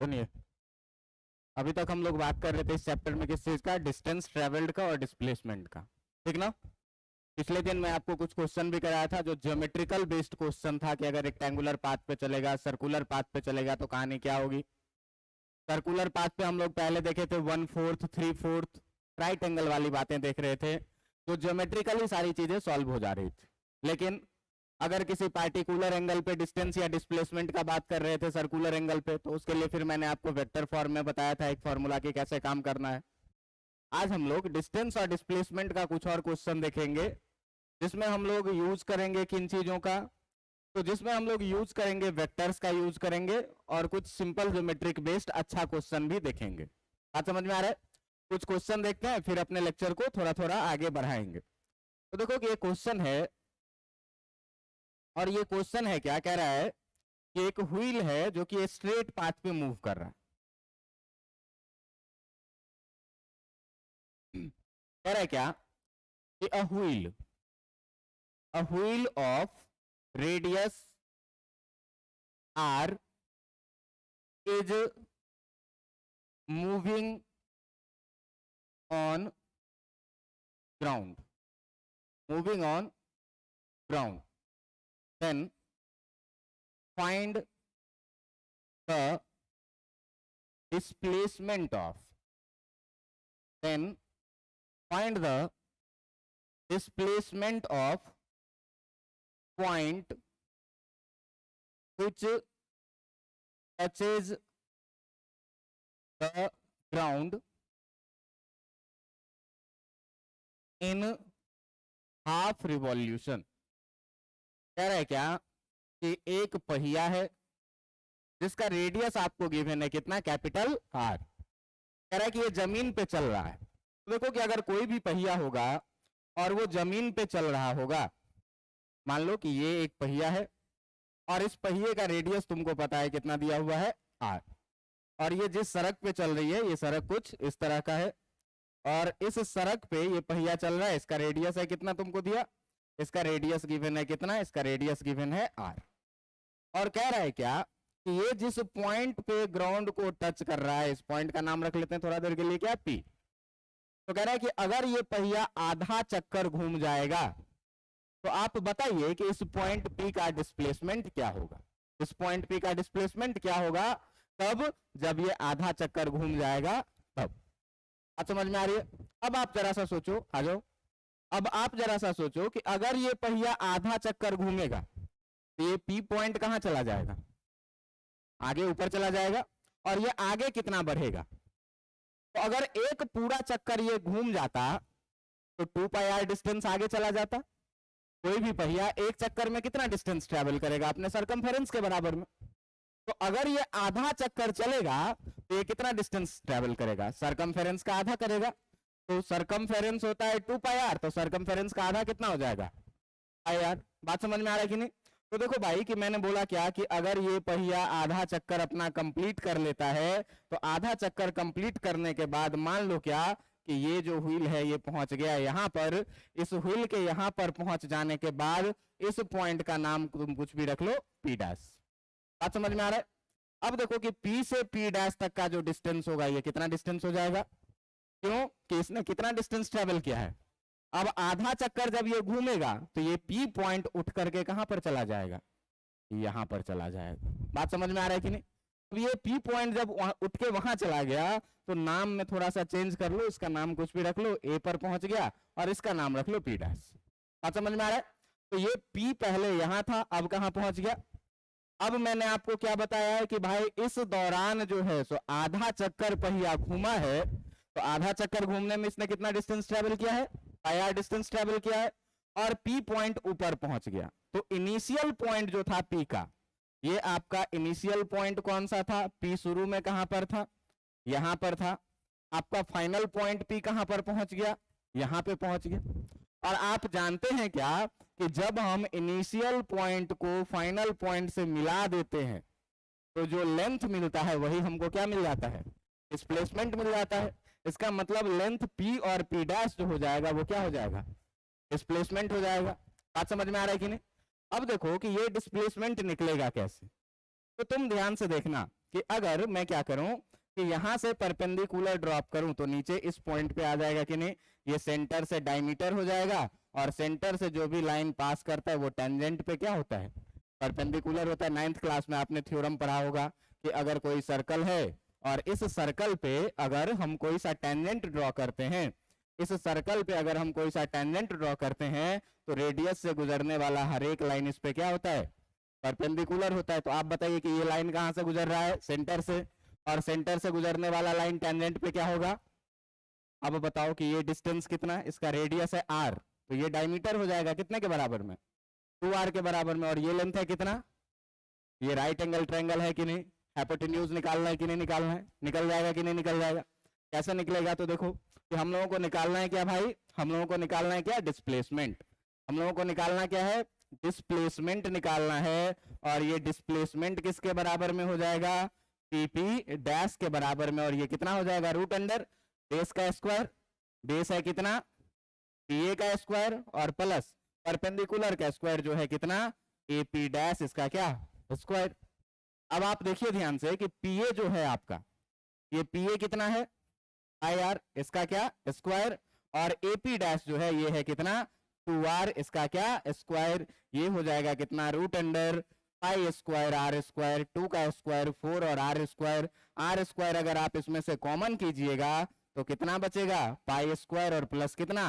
सुनिए, अभी तक हम लोग बात कर रहे थे इस चैप्टर में किस चीज का, डिस्टेंस ट्रेवल्ड का और डिस्प्लेसमेंट का, ठीक ना। पिछले दिन मैं आपको कुछ क्वेश्चन भी कराया था जो ज्योमेट्रिकल बेस्ड क्वेश्चन था कि अगर रेक्टेंगुलर पाथ पे चलेगा, सर्कुलर पाथ पे चलेगा तो कहानी क्या होगी। सर्कुलर पाथ पे हम लोग पहले देखे थे 1/4 3/4 राइट एंगल वाली बातें देख रहे थे, तो ज्योमेट्रिकली सारी चीजें सॉल्व हो जा रही थी। लेकिन अगर किसी पार्टिकुलर एंगल पे डिस्टेंस या डिस्प्लेसमेंट का बात कर रहे थे सर्कुलर एंगल पे, तो उसके लिए फिर मैंने आपको वेक्टर फॉर्म में बताया था एक फॉर्मूला की कैसे काम करना है। आज हम लोग डिस्टेंस और डिस्प्लेसमेंट का कुछ और क्वेश्चन देखेंगे जिसमें हम लोग यूज करेंगे किन चीजों का, तो जिसमें हम लोग यूज करेंगे वेक्टर्स का यूज करेंगे और कुछ सिंपल ज्योमेट्रिक बेस्ड अच्छा क्वेश्चन भी देखेंगे। बात समझ में आ रहा है? कुछ क्वेश्चन देखते हैं फिर अपने लेक्चर को थोड़ा थोड़ा आगे बढ़ाएंगे। तो देखो कि ये क्वेश्चन है, और ये क्वेश्चन है क्या कह रहा है कि एक व्हील है जो कि स्ट्रेट पाथ पे मूव कर रहा है। कह रहा है क्या कि a wheel of radius r is moving on ground, then find the displacement of point which touches the ground in half revolution। कह रहा है क्या कि एक पहिया है जिसका रेडियस आपको गिवन है कितना, कैपिटल R। कह रहा है कि ये जमीन पे चल रहा है। तो देखो कि अगर कोई भी पहिया होगा और वो जमीन पे चल रहा होगा, मान लो कि ये एक पहिया है और इस पहिए का रेडियस तुमको पता है कितना दिया हुआ है R, और ये जिस सड़क पे चल रही है ये सड़क कुछ इस तरह का है, और इस सड़क पे ये पहिया चल रहा है, इसका रेडियस है कितना तुमको दिया, इसका रेडियस गिवन है कितना, इसका रेडियस गिवन है R। और कह रहा है क्या कि ये जिस पॉइंट पे ग्राउंड को टच कर रहा है, इस पॉइंट का नाम रख लेते हैं थोड़ा देर के लिए क्या, P। तो कह रहा है कि अगर ये पहिया आधा चक्कर घूम जाएगा तो आप बताइए कि इस पॉइंट P का डिस्प्लेसमेंट क्या होगा। इस पॉइंट P का डिस्प्लेसमेंट क्या होगा तब, जब ये आधा चक्कर घूम जाएगा तब। आप समझ में आ रही है? अब आप जरा सा सोचो, आ जाओ। अब आप जरा सा सोचो कि अगर ये पहिया आधा चक्कर घूमेगा तो ये P पॉइंट कहां चला जाएगा, आगे ऊपर चला जाएगा, और ये आगे कितना बढ़ेगा। तो अगर एक पूरा चक्कर ये घूम जाता तो 2πr डिस्टेंस आगे चला जाता। कोई भी पहिया एक चक्कर में कितना डिस्टेंस ट्रेवल करेगा, अपने सरकमफेरेंस के बराबर में। तो अगर ये आधा चक्कर चलेगा तो ये कितना डिस्टेंस ट्रेवल करेगा, सरकमफेरेंस का आधा करेगा। तो सरकमफेरेंस होता है 2πr, तो सरकमफेरेंस का आधा कितना हो जाएगा, IR। बात समझ में आ रहा है कि नहीं? तो देखो भाई कि मैंने बोला क्या कि अगर ये पहिया आधा चक्कर अपना कंप्लीट कर लेता है तो आधा चक्कर कंप्लीट करने के बाद मान लो क्या कि ये जो व्हील है ये पहुंच गया यहाँ पर, इस व्हील के यहाँ पर पहुंच जाने के बाद इस पॉइंट का नाम तुम कुछ भी रख लो P डैश। बात समझ में आ रहा है? अब देखो कि P से P डैश तक का जो डिस्टेंस होगा ये कितना डिस्टेंस हो जाएगा, क्यों कि इसने कितना डिस्टेंस ट्रेवल किया है। अब आधा चक्कर जब ये घूमेगा तो ये P पॉइंट उठ करके कहां पर चला जाएगा, यहां पर चला जाएगा। बात समझ में आ रहा है कि नहीं? तो ये P पॉइंट जब उठ के वहां चला गया तो नाम में थोड़ा सा चेंज कर लो, इसका नाम कुछ भी रख लो, A पर पहुंच गया और इसका नाम रख लो P डैश। बात समझ में आ रहा है? तो ये P पहले यहां था, अब कहां पहुंच गया। अब मैंने आपको क्या बताया है कि भाई इस दौरान जो है सो आधा चक्कर पहिया घूमा है, तो आधा चक्कर घूमने में इसने कितना डिस्टेंस ट्रेवल किया है, IR डिस्टेंस ट्रेवल किया है, और P पॉइंट ऊपर पहुंच गया। तो इनिशियल पॉइंट जो था P का, ये आपका इनिशियल पॉइंट कौन सा था, P शुरू में कहां पर था, यहां पर था। आपका फाइनल पॉइंट P कहां पर पहुंच गया, यहां पे पहुंच गया। और आप जानते हैं क्या कि जब हम इनिशियल पॉइंट को फाइनल पॉइंट से मिला देते हैं तो जो लेंथ मिलता है वही हमको क्या मिल जाता है, डिस्प्लेसमेंट मिल जाता है। इसका मतलब लेंथ P और P डैश जो हो जाएगा वो क्या हो जाएगा, डिस्प्लेसमेंट हो जाएगा। बात समझ में आ रहा है कि नहीं? अब देखो कि ये डिस्प्लेसमेंट निकलेगा कैसे, तो तुम ध्यान से देखना कि अगर मैं क्या करूं कि यहां से परपेंडिकुलर ड्रॉप करूं तो नीचे इस पॉइंट पे आ जाएगा कि नहीं, ये सेंटर से डायमीटर हो जाएगा और सेंटर से जो भी लाइन पास करता है वो टेंजेंट पे क्या होता है, परपेंडिकुलर होता है। 9th क्लास में आपने थ्योरम पढ़ा होगा कि अगर कोई सर्कल है और इस सर्कल पे अगर हम कोई सा टेंजेंट ड्रॉ करते हैं, इस सर्कल पे अगर हम कोई सा टेंजेंट ड्रॉ करते हैं तो रेडियस से गुजरने वाला हर एक लाइन इस पे क्या होता है, परपेंडिकुलर होता है। तो आप बताइए कि ये लाइन कहां से गुजर रहा है, सेंटर से, और सेंटर से गुजरने वाला लाइन टेंजेंट पे क्या होगा। अब बताओ कि ये डिस्टेंस कितना है, इसका रेडियस है r, तो ये डायमीटर हो जाएगा कितने के बराबर में, 2r के बराबर में। और ये लेंथ है कितना, ये राइट एंगल ट्रायंगल है कि नहीं, हाइपोटेन्यूज निकालना है कि नहीं निकालना है, निकल जाएगा कि नहीं निकल जाएगा। कैसे निकलेगा, तो देखो कि हम लोगों को निकालना है क्या भाई, हम लोगों को निकालना है क्या, डिस्प्लेसमेंट। हम लोगों को निकालना क्या है, डिस्प्लेसमेंट निकालना है। और ये डिस्प्लेसमेंट किसके बराबर में हो जाएगा, पीपी डैश के बराबर में। और ये कितना हो जाएगा, रूट अंडर बेस का स्क्वायर, बेस है कितना पीए का स्क्वायर, और प्लस परपेंडिकुलर का स्क्वायर जो है कितना, एपी डैश इसका क्या स्क्वायर। अब आप देखिए ध्यान से कि पीए जो है आपका, ये पीए कितना है आई आर, इसका क्या स्क्वायर, और एपी डैश जो है ये है कितना 2r, इसका क्या स्क्वायर। ये हो जाएगा कितना, root under pi square r square, 2 का स्क्वायर 4 और आर स्क्वायर। आर स्क्वायर अगर आप इसमें से कॉमन कीजिएगा तो कितना बचेगा, पाई स्क्वायर और प्लस कितना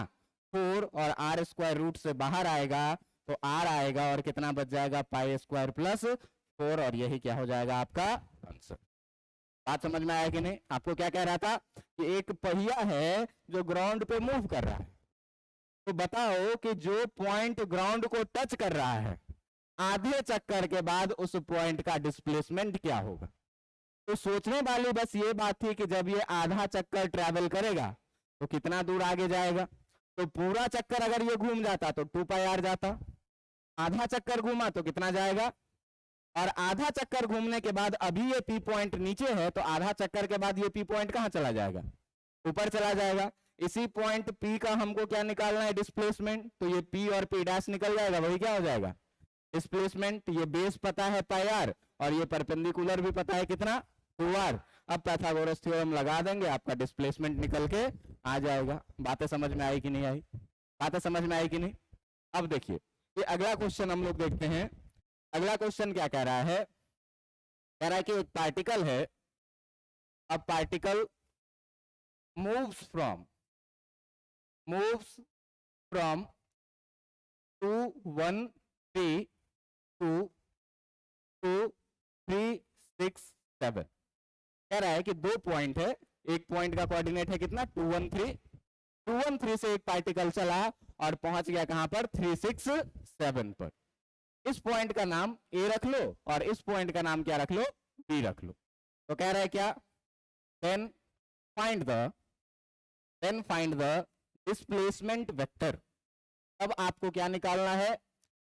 4, और आर स्क्वायर रूट से बाहर आएगा तो आर आएगा और कितना बच जाएगा, पाई स्क्वायर प्लस 4, और यही क्या हो जाएगा आपका आंसर। बात समझ में आया कि नहीं। आपको क्या कह रहा था कि एक पहिया है जो ग्राउंड पे मूव कर रहा है, तो बताओ कि जो पॉइंट ग्राउंड को टच कर रहा है आधे चक्कर के बाद उस पॉइंट का डिस्प्लेसमेंट क्या होगा। तो सोचने वाली बस ये बात थी कि जब ये आधा चक्कर ट्रैवल करेगा तो कितना दूर आगे जाएगा। तो पूरा चक्कर अगर ये घूम जाता तो 2 पाई आर जाता, आधा चक्कर घूमा तो कितना जाएगा, और आधा चक्कर घूमने के बाद अभी ये पी पॉइंट नीचे है तो आधा चक्कर के बाद ये पी पॉइंट कहां चला जाएगा, ऊपर चला जाएगा। इसी पॉइंट पी का हमको क्या निकालना है, डिस्प्लेसमेंट। तो ये पी और पी डैश निकल जाएगा, वही क्या हो जाएगा डिस्प्लेसमेंट। ये बेस पता है पाई आर और ये परपेंडिकुलर भी पता है कितना 2r। अब पाइथागोरस थ्योरम लगा देंगे, आपका डिस्प्लेसमेंट निकल के आ जाएगा। बातें समझ में आई कि नहीं आई, बातें समझ में आई कि नहीं। अब देखिए ये अगला क्वेश्चन हम लोग देखते हैं। अगला क्वेश्चन क्या कह रहा है, कह रहा है कि एक पार्टिकल है, अब पार्टिकल moves from 2 1 3 to 2 3 6 7। कह रहा है कि 2 पॉइंट है, एक पॉइंट का कोऑर्डिनेट है कितना 2 1 3 से एक पार्टिकल चला और पहुंच गया कहां पर 3 6 7 पर। इस पॉइंट का नाम ए रख लो और इस पॉइंट का नाम क्या रख लो, बी रख लो। तो कह रहा है क्या, then find the displacement vector. अब आपको क्या निकालना है,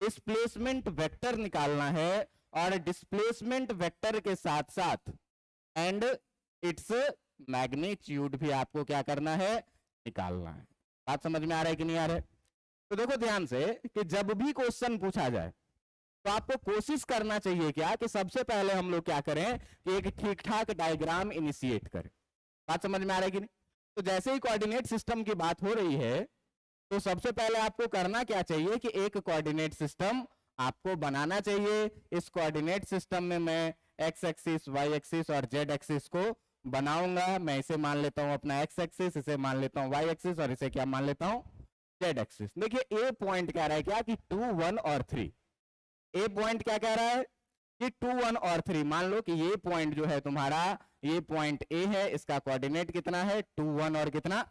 डिस्प्लेसमेंट वेक्टर निकालना है, और डिस्प्लेसमेंट वेक्टर के साथ साथ एंड इट्स मैग्नीट्यूड भी आपको क्या करना है, निकालना है। बात समझ में आ रहा है कि नहीं आ रहा है। तो देखो ध्यान से कि जब भी क्वेश्चन पूछा जाए तो आपको कोशिश करना चाहिए क्या कि सबसे पहले हम लोग क्या करें कि एक ठीक ठाक डायग्राम इनिशिएट करें। बात समझ में आ रहा है कि नहीं। तो जैसे ही कोऑर्डिनेट सिस्टम की बात हो रही है तो सबसे पहले आपको करना क्या चाहिए कि एक कोऑर्डिनेट सिस्टम आपको बनाना चाहिए। इस कोऑर्डिनेट सिस्टम में मैं एक्स एक्सिस, वाई एक्सिस और जेड एक्सिस को बनाऊंगा। मैं इसे मान लेता हूं अपना एक्स एक्सिस, इसे मान लेता हूं वाई एक्सिस और इसे क्या मान लेता हूं जेड एक्सिस। देखिए ए पॉइंट कह रहा है क्या कि 2 1 और 3। ए पॉइंट क्या कह रहा है कि 2 1 और 3। मान लो कि ये पॉइंट जो है तुम्हारा, ये पॉइंट ए है, इसका कोऑर्डिनेट कितना है 2 1 और कितना।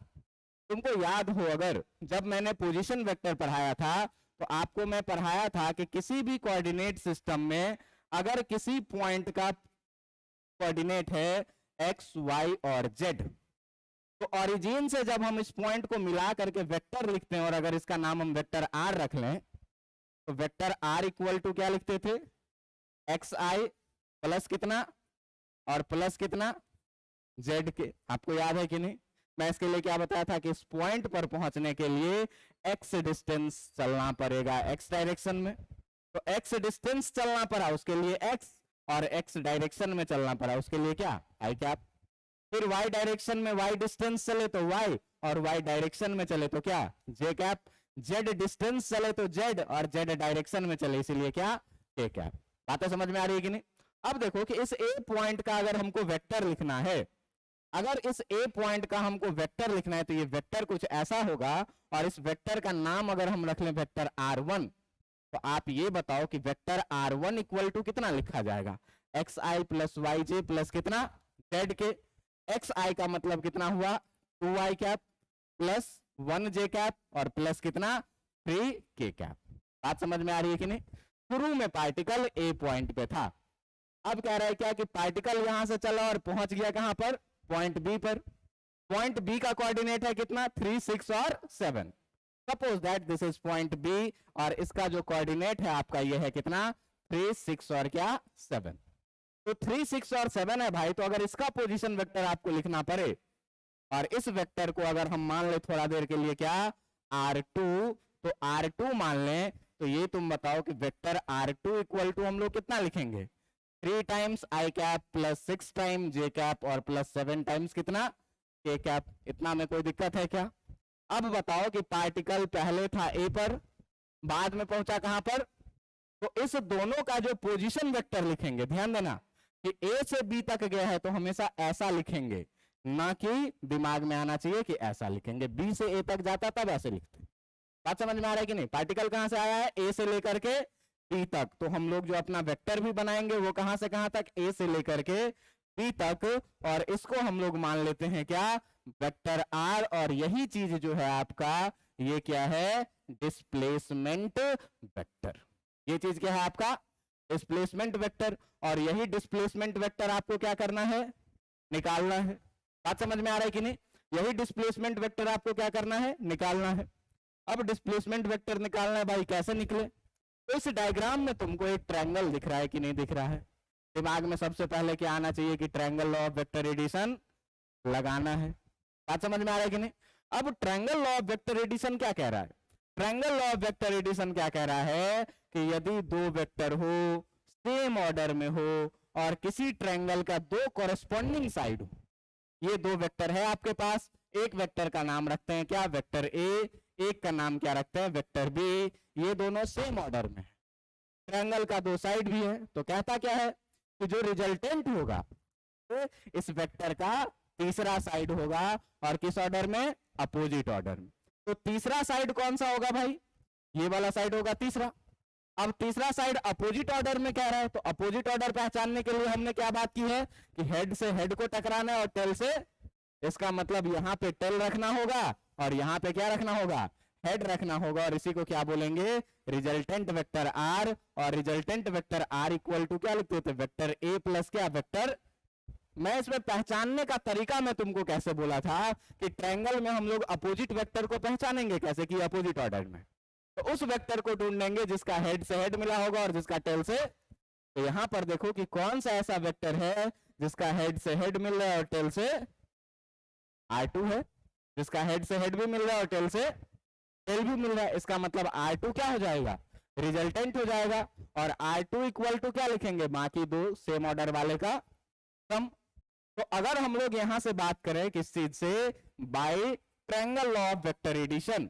तुमको याद हो अगर जब मैंने पोजीशन वेक्टर पढ़ाया था तो आपको मैं पढ़ाया था कि किसी भी कोऑर्डिनेट सिस्टम में अगर किसी पॉइंट का कोऑर्डिनेट है एक्स वाई और जेड, तो ओरिजिन से जब हम इस पॉइंट को मिला करके वेक्टर लिखते हैं, और अगर इसका नाम हम वेक्टर आर रख लें तो वेक्टर आर इक्वल टू क्या लिखते थे, एक्स आई प्लस कितना और प्लस कितना जेड के। आपको याद है कि नहीं। मैं इसके लिए क्या बताया था कि इस पॉइंट पर पहुंचने के लिए एक्स डिस्टेंस चलना पड़ेगा एक्स डायरेक्शन में। तो एक्स डिस्टेंस चलना पड़ा, उसके लिए एक्स और एक्स डायरेक्शन में चलना पड़ा, उसके लिए क्या आई कैप। फिर वाई डायरेक्शन में वाई डिस्टेंस चले तो वाई, और वाई डायरेक्शन में चले तो क्या जे कैप। जेड डिस्टेंस चले तो जेड, और जेड डायरेक्शन में चले इसीलिए क्या के कैप। बातें समझ में आ रही है कि नहीं। अब देखो कि इस ए पॉइंट का अगर हमको वेक्टर लिखना है, अगर इस ए पॉइंट का हमको वेक्टर लिखना है तो ये वेक्टर कुछ ऐसा होगा, और इस वेक्टर का नाम अगर हम रख लें वेक्टर R1, तो आप ये बताओ कि वेक्टर R1 इक्वल टू कितना लिखा जाएगा, एक्स आई प्लस वाई जे प्लस कितना जेड के। एक्स आई का मतलब कितना हुआ 2y cap plus 1j cap और प्लस कितना 3k कैप। बात समझ में आ रही है कि नहीं। शुरू में पार्टिकल ए पॉइंट पे था, अब कह रहा है क्या कि पार्टिकल यहां से चला और पहुंच गया कहां पर, पॉइंट बी पर। पॉइंट बी का कोऑर्डिनेट है कितना 3, 6 और 7। Suppose that this is point B, और इसका जो कोऑर्डिनेट है आपका ये है कितना 3, 6 और क्या 7। तो 3, 6 और 7 है भाई, तो अगर इसका पोजीशन वेक्टर आपको लिखना पड़े, और इस वेक्टर को अगर हम मान ले थोड़ा देर के लिए क्या R2, तो R2 मान लें, तो ये तुम बताओ कि वेक्टर R2 इक्वल टू हम लोग कितना लिखेंगे 3 times I cap plus 6 time J cap और प्लस 7 टाइम्स कितना के कैप। इतना में कोई दिक्कत है क्या। अब बताओ कि पार्टिकल पहले था ए पर, बाद में पहुंचा कहां पर, तो इस दोनों का जो पोजीशन वेक्टर लिखेंगे, ध्यान देना कि ए से बी तक गया है तो हमेशा ऐसा लिखेंगे, ना कि दिमाग में आना चाहिए कि ऐसा लिखेंगे, बी से ए तक जाता तब ऐसे लिखते। बात समझ में आ रहा है कि नहीं। पार्टिकल कहां से आया है ए से लेकर के बी तक, तो हम लोग जो अपना वेक्टर भी बनाएंगे वो कहां से कहां तक, ए से लेकर के बी तक, और इसको हम लोग मान लेते हैं क्या वेक्टर आर। और यही चीज जो है आपका ये क्या है डिस्प्लेसमेंट वेक्टर। ये चीज क्या है आपका डिस्प्लेसमेंट वेक्टर, और यही डिस्प्लेसमेंट वेक्टर आपको क्या करना है निकालना है। बात समझ में आ रहा है कि नहीं। यही डिस्प्लेसमेंट वेक्टर आपको क्या करना है निकालना है। अब डिस्प्लेसमेंट वेक्टर निकालना है भाई, कैसे निकले। तो इस डायग्राम में तुमको एक ट्रायंगल दिख रहा है कि नहीं दिख रहा है। दिमाग में सबसे पहले क्या आना चाहिए कि triangle law of vector addition लगाना है। बात समझ में आ रहा है कि नहीं। अब triangle law of vector addition क्या कह रहा है, triangle law of vector addition क्या कह रहा है कि यदि दो वेक्टर हो सेम ऑर्डर में हो और किसी ट्रायंगल का दो कॉरेस्पॉन्डिंग साइड हो, ये दो वेक्टर है आपके पास, एक वेक्टर का नाम रखते हैं क्या वेक्टर ए, एक का नाम क्या रखते हैं वेक्टर बी, ये दोनों सेम ऑर्डर में है, ट्रायंगल का दो साइड भी है, तो कहता क्या है कि जो रिजल्टेंट होगा तो इस वेक्टर का तीसरा साइड होगा, और किस ऑर्डर में अपोजिट ऑर्डर में। तो तीसरा साइड कौन सा होगा भाई, ये वाला साइड होगा तीसरा। अब तीसरा साइड अपोजिट ऑर्डर में कह रहा है, तो अपोजिट ऑर्डर पहचानने के लिए हमने क्या बात की है कि हेड से हेड को टकराना है और टेल से, इसका मतलब यहाँ पे टेल रखना होगा और यहाँ पे क्या रखना होगा हेड रखना होगा, और इसी को क्या बोलेंगे रिजल्टेंट वेक्टर आर। और resultant vector R equal to क्या लिखते थे वेक्टर ए प्लस क्या वेक्टर। मैं इसमें पहचानने का तरीका मैं तुमको कैसे बोला था कि ट्रायंगल में हम लोग अपोजिट वेक्टर को पहचानेंगे कैसे कि अपोजिट ऑर्डर में, तो उस वेक्टर को ढूंढेंगे जिसका हेड से हेड मिला होगा और जिसका टेल से। तो यहां पर देखो कि कौन सा ऐसा वेक्टर है जिसका हेड से हेड मिल रहा है और टेल से R2 है, जिसका हेड से हेड भी मिल रहा है और टेल से टेल भी मिल रहा है। इसका मतलब R2 क्या हो जाएगा रिजल्टेंट हो जाएगा, और R2 इक्वल टू क्या लिखेंगे बाकी दो सेम ऑर्डर वाले का सम। तो अगर हम लोग यहां से बात करें किस चीज से by triangle law of vector addition,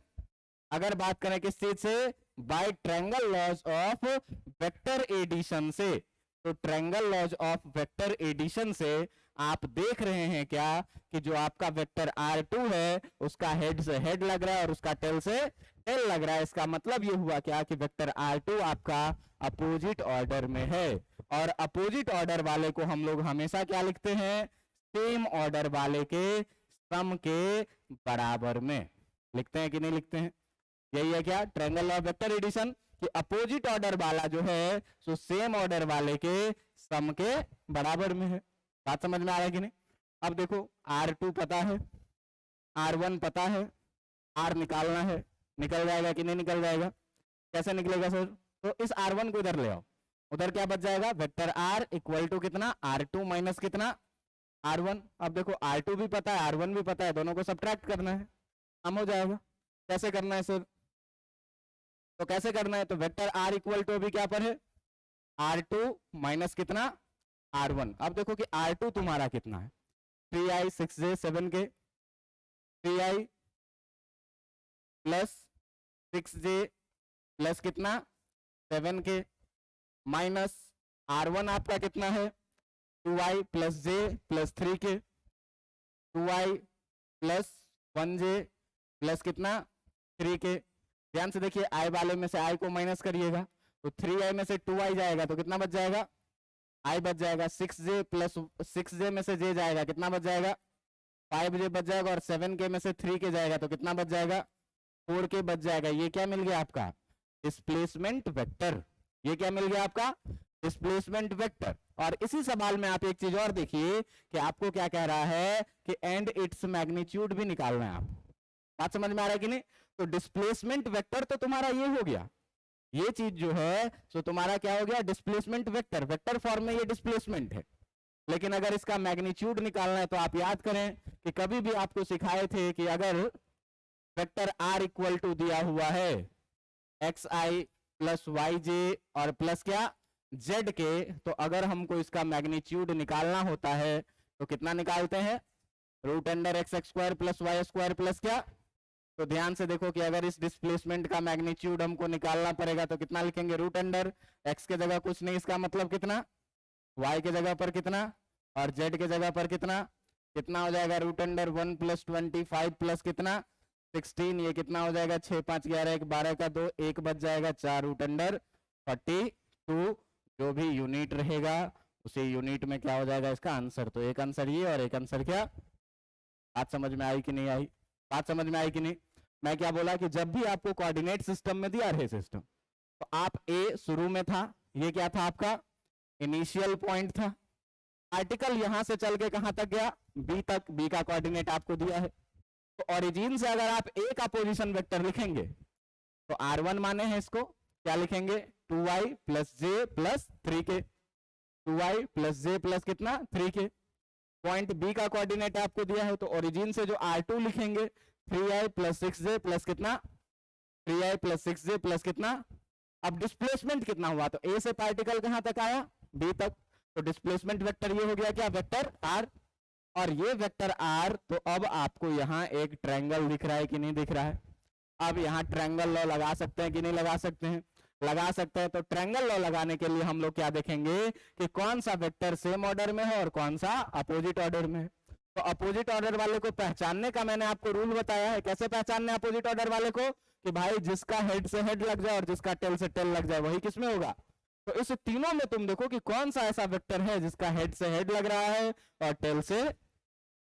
अगर बात करें किस चीज से by triangle laws of vector addition से, तो triangle laws of vector addition से आप देख रहे हैं क्या कि जो आपका वेक्टर R2 है उसका हेड से हेड लग रहा है और उसका टेल से टेल लग रहा है। इसका मतलब ये हुआ क्या कि वेक्टर R2 आपका अपोजिट ऑर्डर में है, और अपोजिट ऑर्डर वाले को हम लोग हमेशा क्या लिखते हैं सेम ऑर्डर वाले के सम के बराबर में लिखते हैं कि नहीं लिखते हैं। यही है क्या ट्रायंगल ऑफ वेक्टर एडिशन कि अपोजिट ऑर्डर वाला जो है सो सेम ऑर्डर वाले के सम के बराबर में है। बात समझ में आ रहा है कि नहीं। अब देखो R2 पता है, R1 पता है, R निकालना है, निकल जाएगा कि नहीं निकल जाएगा, कैसे निकलेगा सर, तो इस R1 को इधर ले आओ, उधर क्या बच जाएगा वेक्टर R इक्वल टू कितना R2 माइनस कितना R1। अब देखो R2 भी पता है R1 भी पता है, दोनों को सब्ट्रैक्ट करना है, हम हो जाएगा। कैसे करना है सर, तो कैसे करना है, तो वेक्टर R इक्वल टू अभी क्या पर है R2 माइनस कितना R1। अब देखो कि R2 तुम्हारा कितना है, 3i 6j 7k, 3i plus 6j plus कितना 7k माइनस R1 आपका कितना है 2i plus j plus 3k, 2i plus 1j plus कितना 3k। ध्यान से देखिए i वाले में से i को माइनस करिएगा तो 3i में से 2i जाएगा तो कितना बच जाएगा i बच जाएगा, 6j प्लस 6j में से j जाएगा कितना बच जाएगा 5j बच जाएगा, और 7k में से 3k जाएगा तो कितना बच जाएगा 4k बच जाएगा। ये क्या मिल गया आपका डिस्प्लेसमेंट वेक्टर, ये क्या मिल गया आपका डिस्प्लेसमेंट वेक्टर। और इसी सवाल में आप एक चीज और देखिए कि आपको क्या कह रहा है कि एंड इट्स मैग्नीट्यूड भी निकालना है। आप बात समझ में आ रहा है कि नहीं। तो डिस्प्लेसमेंट वेक्टर तो तुम्हारा ये हो गया, ये चीज जो है तो तुम्हारा क्या हो गया डिस्प्लेसमेंट वेक्टर, वेक्टर फॉर्म में ये डिस्प्लेसमेंट है। लेकिन अगर इसका मैग्नीट्यूड निकालना है तो आप याद करें कि कभी भी आपको सिखाए थे कि अगर वेक्टर r इक्वल टू दिया हुआ है xi प्लस yj और प्लस क्या z के, तो अगर हमको इसका मैग्नीट्यूड निकालना होता है तो कितना निकालते हैं root under x square plus y square plus क्या। तो ध्यान से देखो कि अगर इस डिस्प्लेसमेंट का मैग्नीट्यूड हमको निकालना पड़ेगा तो कितना लिखेंगे रूट अंडर एक्स के जगह कुछ नहीं, इसका मतलब कितना y के जगह पर कितना और z के जगह पर कितना, कितना हो जाएगा रूट अंडर 1 प्लस 25 प्लस कितना 16, ये कितना हो जाएगा 6 5 11 1 12 का 2 1 बच जाएगा 4 रूट अंडर 42। जो भी यूनिट रहेगा उसी यूनिट में क्या हो जाएगा इसका आंसर। तो एक आंसर ये और एक आंसर क्या। बात समझ में आई कि नहीं आई, बात समझ में आई कि नहीं। मैं क्या बोला कि जब भी आपको कोऑर्डिनेट सिस्टम में दिया रहे सिस्टम तो आप ए शुरू में था, ये क्या था आपका इनिशियल पॉइंट था, आर्टिकल यहां से चल के कहां तक गया बी तक, बी का कोऑर्डिनेट आपको दिया है। तो ओरिजिन से अगर आप ए का पोजीशन वेक्टर लिखेंगे तो R1 माने हैं इसको क्या लिखेंगे 2i प्लस जे प्लस 3k, 2i प्लस जे प्लस कितना 3k। पॉइंट बी का कोऑर्डिनेट आपको दिया है तो ओरिजिन से जो R2 लिखेंगे 3i प्लस 6j प्लस कितना 3i प्लस 6j प्लस कितना। अब डिस्प्लेसमेंट कितना हुआ तो ए से पार्टिकल कहां तक आया बी तक, तो डिस्प्लेसमेंट वेक्टर ये हो गया क्या वेक्टर r, और ये वेक्टर r। तो अब आपको यहाँ एक ट्रायंगल दिख रहा है कि नहीं दिख रहा है। अब यहाँ ट्रायंगल लॉ लगा सकते हैं कि नहीं लगा सकते हैं, लगा सकते हैं। तो ट्रायंगल लॉ लगाने के लिए हम लोग क्या देखेंगे कि कौन सा वेक्टर सेम ऑर्डर में है और कौन सा अपोजिट ऑर्डर में है। तो अपोजिट ऑर्डर वाले को पहचानने का मैंने आपको रूल बताया है, कैसे पहचानने अपोजिट ऑर्डर वाले को कि भाई जिसका हेड से हेड लग जाए और जिसका टेल से टेल लग जाए वही किसमें होगा। तो इस तीनों में तुम देखो कि कौन सा ऐसा वेक्टर है जिसका हेड से हेड लग रहा है और टेल से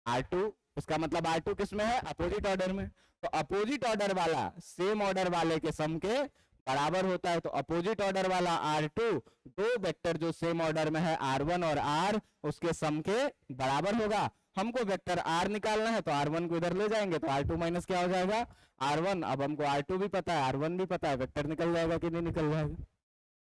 R2, इसका मतलब R2 किसमें है अपोजिट ऑर्डर में। तो अपोजिट ऑर्डर वाला सेम ऑर्डर वाले के सम के बराबर होता है। तो अपोजिट ऑर्डर वाला R2 दो वेक्टर जो सेम ऑर्डर में है R1 और R उसके सम के बराबर होगा। हमको वेक्टर R निकालना है तो R1 को इधर ले जाएंगे तो R2 माइनस क्या हो जाएगा R1। अब हमको R2 भी पता है R1 भी पता है, वेक्टर निकल जाएगा कि नहीं निकल जाएगा।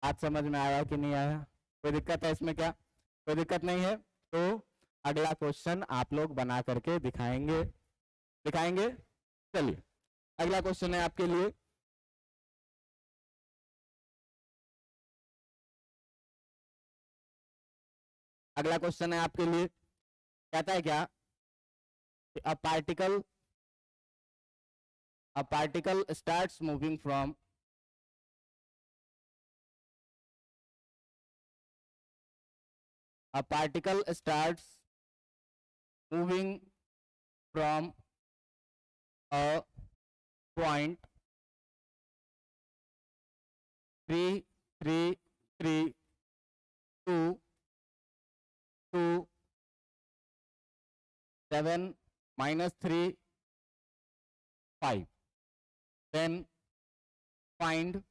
आज समझ में आया कि नहीं आया, कोई दिक्कत है इसमें क्या, कोई दिक्कत नहीं है। तो अगला क्वेश्चन आप लोग बना करके दिखाएंगे, दिखाएंगे। चलिए अगला क्वेश्चन है आपके लिए, अगला क्वेश्चन है आपके लिए कहता है क्या a particle starts moving from a particle starts moving from a point 3 3 3 2 2 7 minus 3 5, then find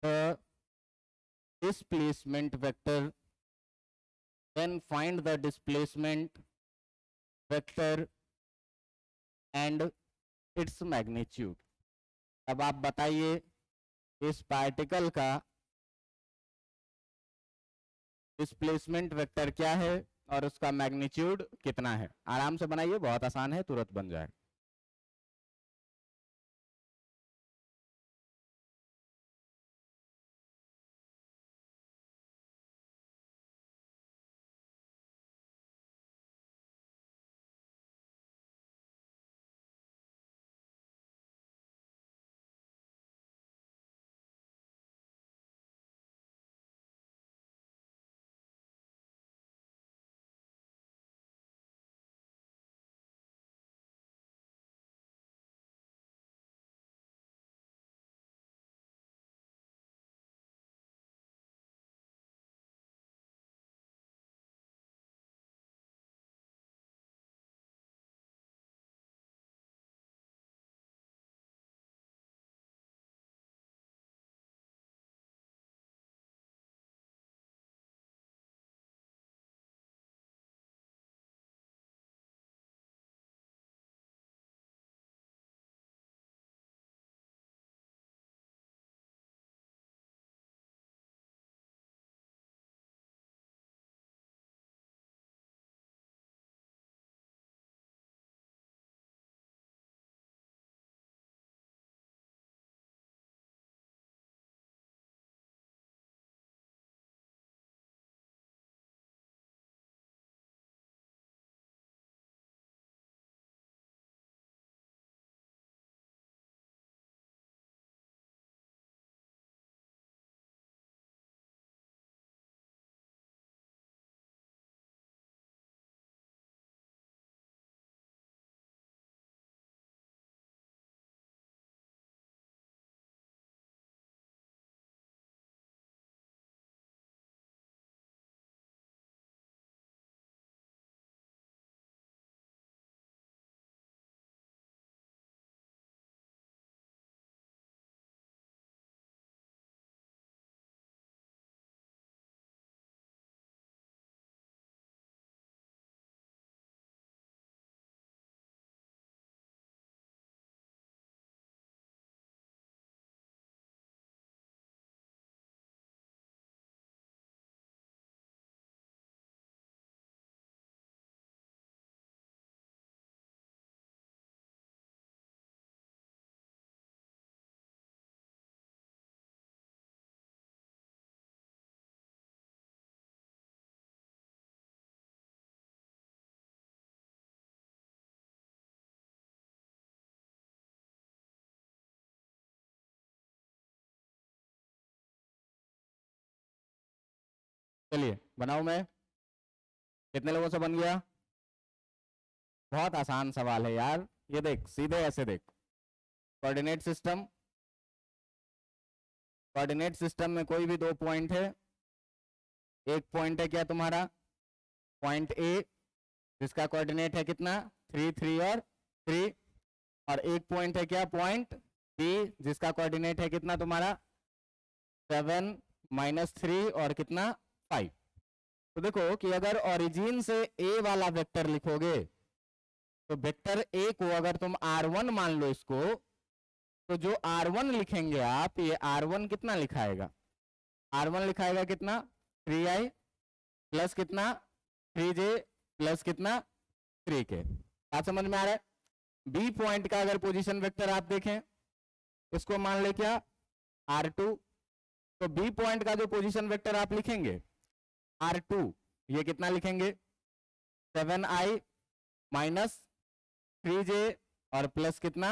the displacement vector, then find the displacement vector and its magnitude। अब आप बताइए इस पार्टिकल का डिस्प्लेसमेंट वेक्टर क्या है और उसका मैग्नीट्यूड कितना है। आराम से बनाइए, बहुत आसान है, तुरंत बन जाएगा। चलिए बनाऊं मैं, कितने लोगों से बन गया? बहुत आसान सवाल है यार, ये देख सीधे ऐसे देख, कोऑर्डिनेट सिस्टम, कोऑर्डिनेट सिस्टम में कोई भी दो पॉइंट है, एक पॉइंट है क्या तुम्हारा पॉइंट ए जिसका कोऑर्डिनेट है कितना 3 3 और 3, और एक पॉइंट है क्या पॉइंट बी जिसका कोऑर्डिनेट है कितना तुम्हारा 7 -3 और कितना 5। तो देखो कि अगर ओरिजिन से ए वाला वेक्टर लिखोगे तो वेक्टर ए को अगर तुम r1 मान लो इसको, तो जो r1 लिखेंगे आप, ये r1 कितना लिखाएगा, r1 लिखाएगा कितना 3i प्लस कितना 3j प्लस कितना 3k। बात समझ में आ रहा है? बी पॉइंट का अगर पोजीशन वेक्टर आप देखें, इसको मान ले क्या r2, तो बी पॉइंट का जो पोजीशन वेक्टर आप लिखेंगे r2, ये कितना लिखेंगे 7i माइनस 3j और प्लस कितना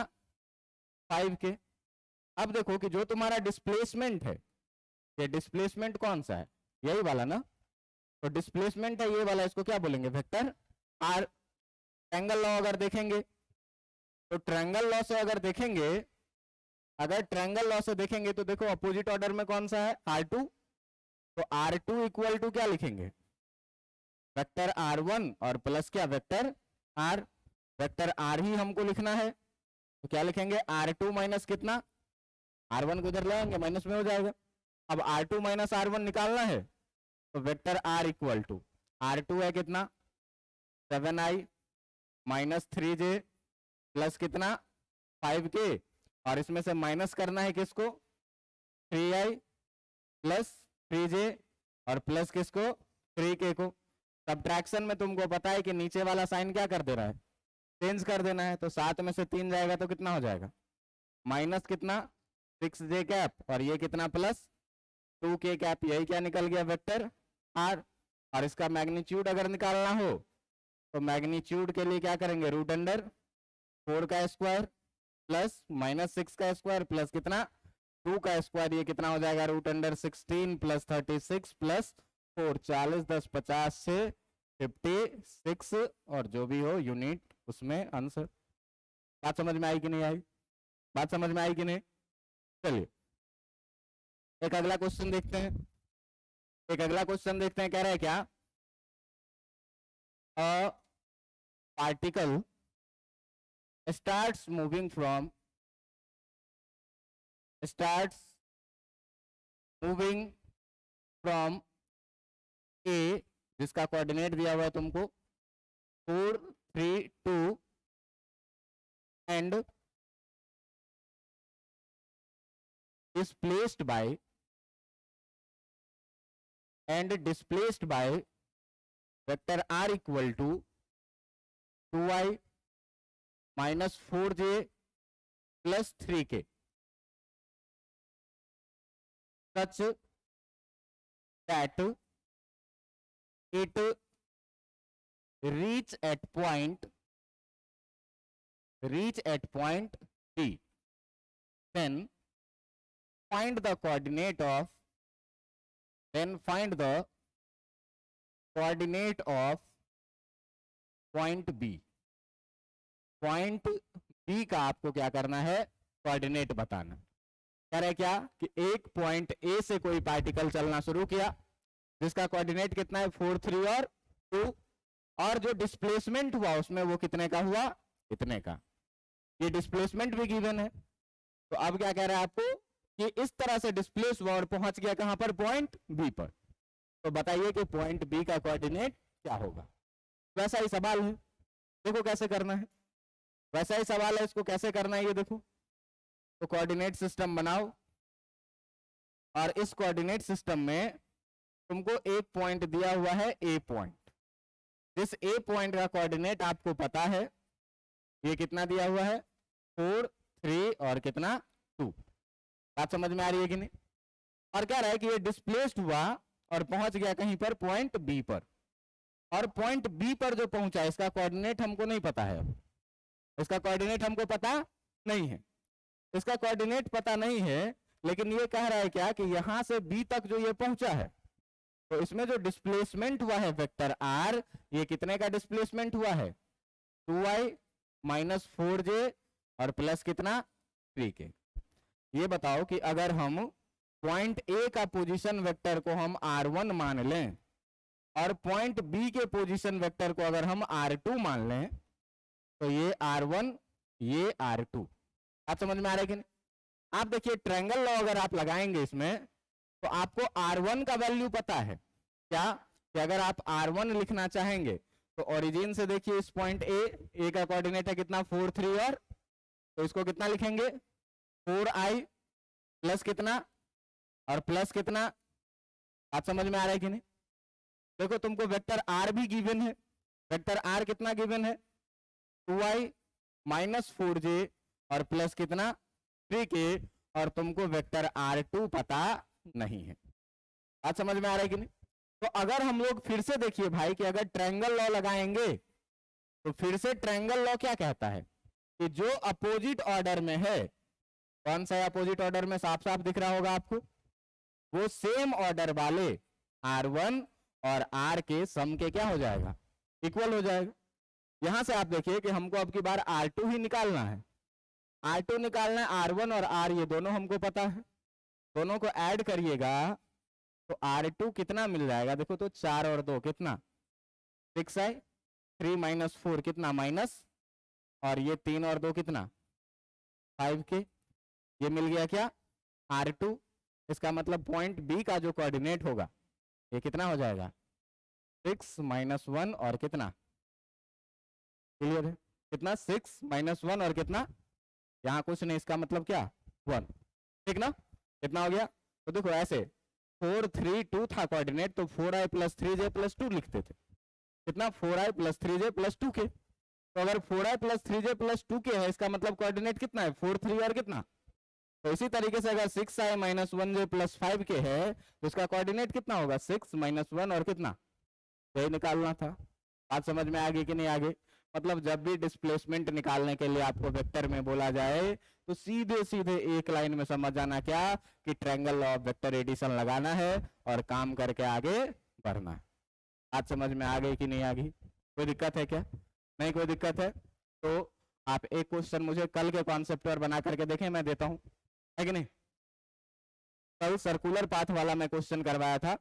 5k। अब देखो कि जो तुम्हारा डिस्प्लेसमेंट है, ये डिस्प्लेसमेंट कौन सा है, यही वाला ना, तो डिस्प्लेसमेंट है ये वाला, इसको क्या बोलेंगे वेक्टर r। ट्रायंगल लॉ अगर देखेंगे, तो ट्रायंगल लॉ से अगर देखेंगे, अगर ट्रायंगल लॉ से देखेंगे तो देखो अपोजिट ऑर्डर में कौन सा है r2, तो r2 इक्वल टू क्या लिखेंगे वेक्टर r1 और प्लस क्या वेक्टर r, वेक्टर r ही हमको लिखना है, तो क्या लिखेंगे r2 माइनस कितना, r1 को इधर ले आएंगे माइनस में हो जाएगा। अब r2 माइनस r1 निकालना है, तो vector r equal to r2 है कितना 7i माइनस 3j प्लस कितना 5k, और इसमें से माइनस करना है किसको 3i प्लस 3j और प्लस किसको 3k को। सब्ट्रैक्शन में तुमको पता है कि नीचे वाला साइन क्या कर दे रहा है, चेंज कर देना है, तो 7 में से 3 जाएगा तो कितना हो जाएगा माइनस कितना 6j कैप, और ये कितना प्लस 2k कैप, यही क्या निकल गया वेक्टर r। और इसका मैग्नीट्यूड अगर निकालना हो तो मैग्नीट्यूड के लिए क्या करेंगे रूट अंडर 4 का स्क्वायर प्लस माइनस 6 का स्क्वायर प्लस कितना 2 का स्क्वायर, ये कितना हो जाएगा रूट अंडर 16 प्लस 36 प्लस 4, 40 10 50 से 56, और जो भी हो यूनिट उसमें आंसर। बात समझ में आई कि नहीं आई, बात समझ में आई कि नहीं? चलिए एक अगला क्वेश्चन देखते हैं, एक अगला क्वेश्चन देखते हैं, कह रहा है क्या particle starts moving from A जिसका कोऑर्डिनेट दिया हुआ है तुमको 4 3 2 and displaced by vector r equal to 2i minus 4j plus 3k such that it reach at point B, then find the coordinate of point B। Point B का आपको क्या करना है कोऑर्डिनेट बताना। कह रहे क्या कि एक पॉइंट ए से कोई पार्टिकल चलना शुरू किया जिसका कोऑर्डिनेट कितना है 4 3 और 2, और जो डिस्प्लेसमेंट हुआ उसमें वो कितने का हुआ इतने का, ये डिस्प्लेसमेंट भी गिवन है। तो अब क्या कह रहा है आपको कि इस तरह से डिस्प्लेस हुआ और पहुंच गया कहां पर पॉइंट बी पर, तो बताइए कि पॉइंट बी का कोऑर्डिनेट क्या होगा। वैसा ही सवाल है, देखो कैसे करना है, वैसा ही सवाल है, इसको कैसे करना है ये देखो। तो कोऑर्डिनेट सिस्टम बनाओ, और इस कोऑर्डिनेट सिस्टम में तुमको एक पॉइंट दिया हुआ है ए पॉइंट, जिस ए पॉइंट का कोऑर्डिनेट आपको पता है, ये कितना दिया हुआ है 4 3 और कितना 2। बात समझ में आ रही है कि नहीं? और कह रहा है कि ये डिस्प्लेस्ड हुआ और पहुंच गया कहीं पर पॉइंट बी पर, और पॉइंट बी पर जो पहुंचा इसका कोऑर्डिनेट हमको नहीं पता है, इसका कोऑर्डिनेट हमको पता नहीं है, इसका कोऑर्डिनेट पता नहीं है, लेकिन ये कह रहा है क्या कि यहां से बी तक जो ये पहुंचा है, तो इसमें जो डिस्प्लेसमेंट हुआ है वेक्टर आर, ये कितने का डिस्प्लेसमेंट हुआ है? 2y माइनस 4j और प्लस कितना? 3k। ये बताओ कि अगर हम पॉइंट ए का पोजीशन वेक्टर को हम r1 मान लें और पॉइंट बी के पोजीशन वेक्टर को अगर हम r2 मान लें, तो ये r1 ये r2। आप समझ में आ रहा है कि नहीं? आप देखिए ट्रायंगल लॉ अगर आप लगाएंगे इसमें, तो आपको r1 का वैल्यू पता है क्या? कि अगर आप r1 लिखना चाहेंगे तो ओरिजिन से देखिए इस पॉइंट ए का कोऑर्डिनेट है कितना? 4 3 और तो इसको कितना लिखेंगे? 4i प्लस कितना और प्लस कितना? आप समझ में आ रहा है कि नहीं? देखो तुमको वेक्टर आर भी गिवन है। वेक्टर आर कितना गिवन है? 2i माइनस 4j और प्लस कितना? 3k। और तुमको वेक्टर r2 पता नहीं है। बात समझ में आ रहा है कि नहीं? तो अगर हम लोग फिर से देखिए भाई कि अगर ट्रायंगल लॉ लगाएंगे, तो फिर से ट्रायंगल लॉ क्या कहता है कि जो अपोजिट ऑर्डर में है, कौन सा अपोजिट ऑर्डर में? साफ साफ दिख रहा होगा आपको, वो सेम ऑर्डर वाले r1 और r के सम के क्या हो जाएगा? इक्वल हो जाएगा। यहां से आप देखिए कि हमको अब की बार r2 ही निकालना है। r2 निकालना है, r1 और r ये दोनों हमको पता है, दोनों को ऐड करिएगा तो r2 कितना मिल जाएगा? देखो तो 4 और 2 कितना? 6i, 3 माइनस 4 कितना? माइनस, और ये 3 और 2 कितना? 5k। ये मिल गया क्या? r2। इसका मतलब पॉइंट बी का जो कोऑर्डिनेट होगा ये कितना हो जाएगा? 6 माइनस 1 और कितना? क्लियर है? कितना? 6 माइनस 1 और कितना? यहाँ कुछ नहीं, इसका मतलब क्या? 1। ठीक ना? कितना हो गया? तो देखो ऐसे 4 3 2 था कोऑर्डिनेट, तो 4i प्लस 3j प्लस 2 लिखते थे। कितना? 4i plus 3j plus 2k। तो अगर 4i plus 3j plus 2k है, इसका मतलब कोऑर्डिनेट कितना है? 4 3 और कितना? तो इसी तरीके से अगर 6i minus 1j plus 5k है, तो इसका कोऑर्डिनेट कितना होगा? 6 माइनस 1 और कितना? यही निकालना था। बात समझ में आ गई कि नहीं आ गई? मतलब जब भी डिस्प्लेसमेंट निकालने के लिए आपको वेक्टर में बोला जाए, तो सीधे सीधे एक लाइन में समझ जाना क्या कि triangle law of vector addition लगाना है और काम करके आगे बढ़ना है। आज समझ में आ गई कि नहीं आ गई? कोई दिक्कत है क्या? नहीं कोई दिक्कत है तो आप एक क्वेश्चन मुझे कल के कॉन्सेप्ट पर बना करके देखें, मैं देता हूं, है कि नहीं? कल सर्कुलर पाथ वाला मैं क्वेश्चन करवाया था।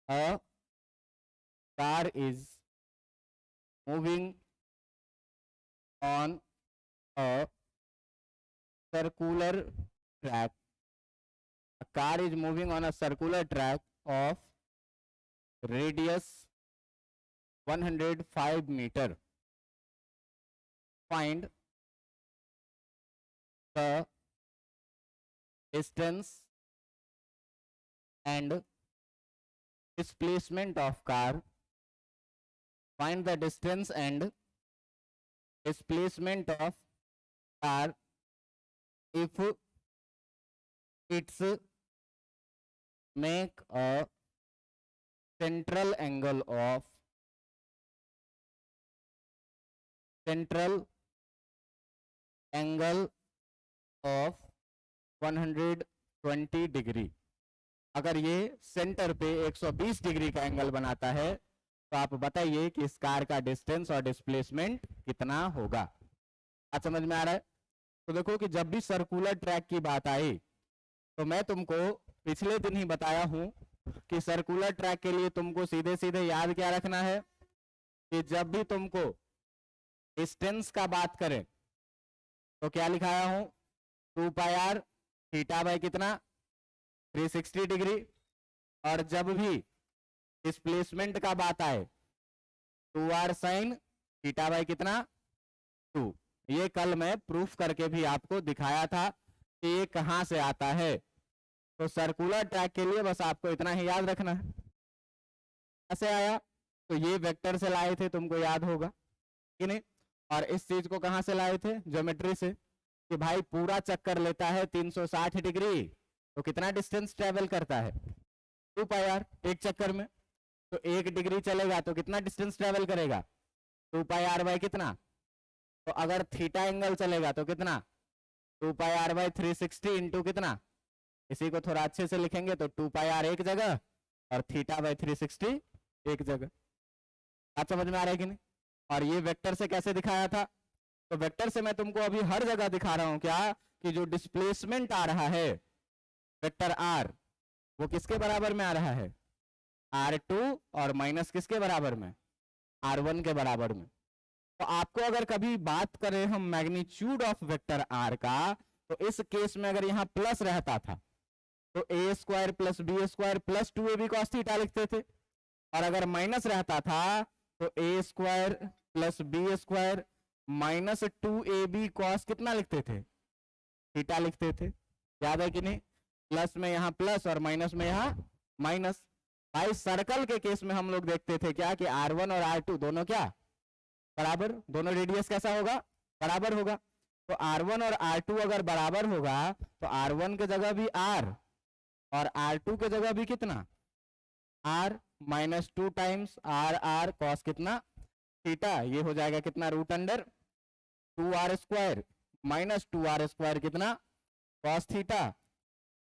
A car is moving on a circular track. A car is moving on a circular track of radius 105 meter. Find the distance and displacement of car. Find the distance and displacement of car if it's make a central angle of 120 degree. अगर ये centre पे 120 degree का angle बनाता है, तो आप बताइए कि इस कार का डिस्टेंस और डिस्प्लेसमेंट कितना होगा। आज समझ में आ रहा है? तो देखो कि जब भी सर्कुलर ट्रैक की बात आई, तो मैं तुमको पिछले दिन ही बताया हूं कि सर्कुलर ट्रैक के लिए तुमको सीधे सीधे याद क्या रखना है कि जब भी तुमको डिस्टेंस का बात करें तो क्या लिखाया हूं? 2 पाई आर थीटा बाई कितना? 360 डिग्री। और जब भी डिस्प्लेसमेंट का बात आए 2r साइन थीटा बाई कितना? 2। ये कल मैं प्रूफ करके भी आपको दिखाया था कि ये कहां से आता है। तो सर्कुलर ट्रैक के लिए बस आपको इतना ही याद रखना है। कैसे आया? तो ये वेक्टर से लाए थे, तुमको याद होगा कि नहीं? और इस चीज को कहां से लाए थे? ज्योमेट्री से, कि भाई पूरा चक्कर लेता है 360 डिग्री, तो कितना डिस्टेंस ट्रेवल करता है? 2 पाई आर एक चक्कर में। तो 1 डिग्री चलेगा तो कितना डिस्टेंस ट्रेवल करेगा? 2 पाई आर बाई कितना? तो अगर थीटा एंगल चलेगा तो कितना? 2 पाई आर बाई 360 इंटू कितना? इसी को थोड़ा अच्छे से लिखेंगे तो 2 पाई आर एक जगह और थीटा बाई 360 एक जगह। आप समझ में आ रहा है कि नहीं? और ये वेक्टर से कैसे दिखाया था? तो वेक्टर से मैं तुमको अभी हर जगह दिखा रहा हूं क्या कि जो डिस्प्लेसमेंट आ रहा है वेक्टर आर वो किसके बराबर में आ रहा है? R2 और माइनस किसके बराबर में? R1 के बराबर में। तो आपको अगर कभी बात करें हम मैग्नीट्यूड ऑफ वेक्टर आर का, तो इस केस में अगर यहाँ प्लस रहता था तो A square plus B square plus 2ab cos theta लिखते थे, और अगर माइनस रहता था तो A square plus B square minus 2ab cos कितना लिखते थे? थीटा लिखते थे। याद है कि नहीं? प्लस में यहाँ प्लस और माइनस में यहाँ माइनस। भाई सर्कल के केस में हम लोग देखते थे क्या कि R1 और R2 दोनों क्या बराबर, दोनों रेडियस कैसा होगा? बराबर होगा। तो R1 और R2 अगर बराबर होगा तो R1 के जगह भी R और R2 के जगह भी कितना? R minus 2 times R cos कितना? थीटा। ये हो जाएगा कितना? Root under 2r square minus 2r square कितना? cos theta.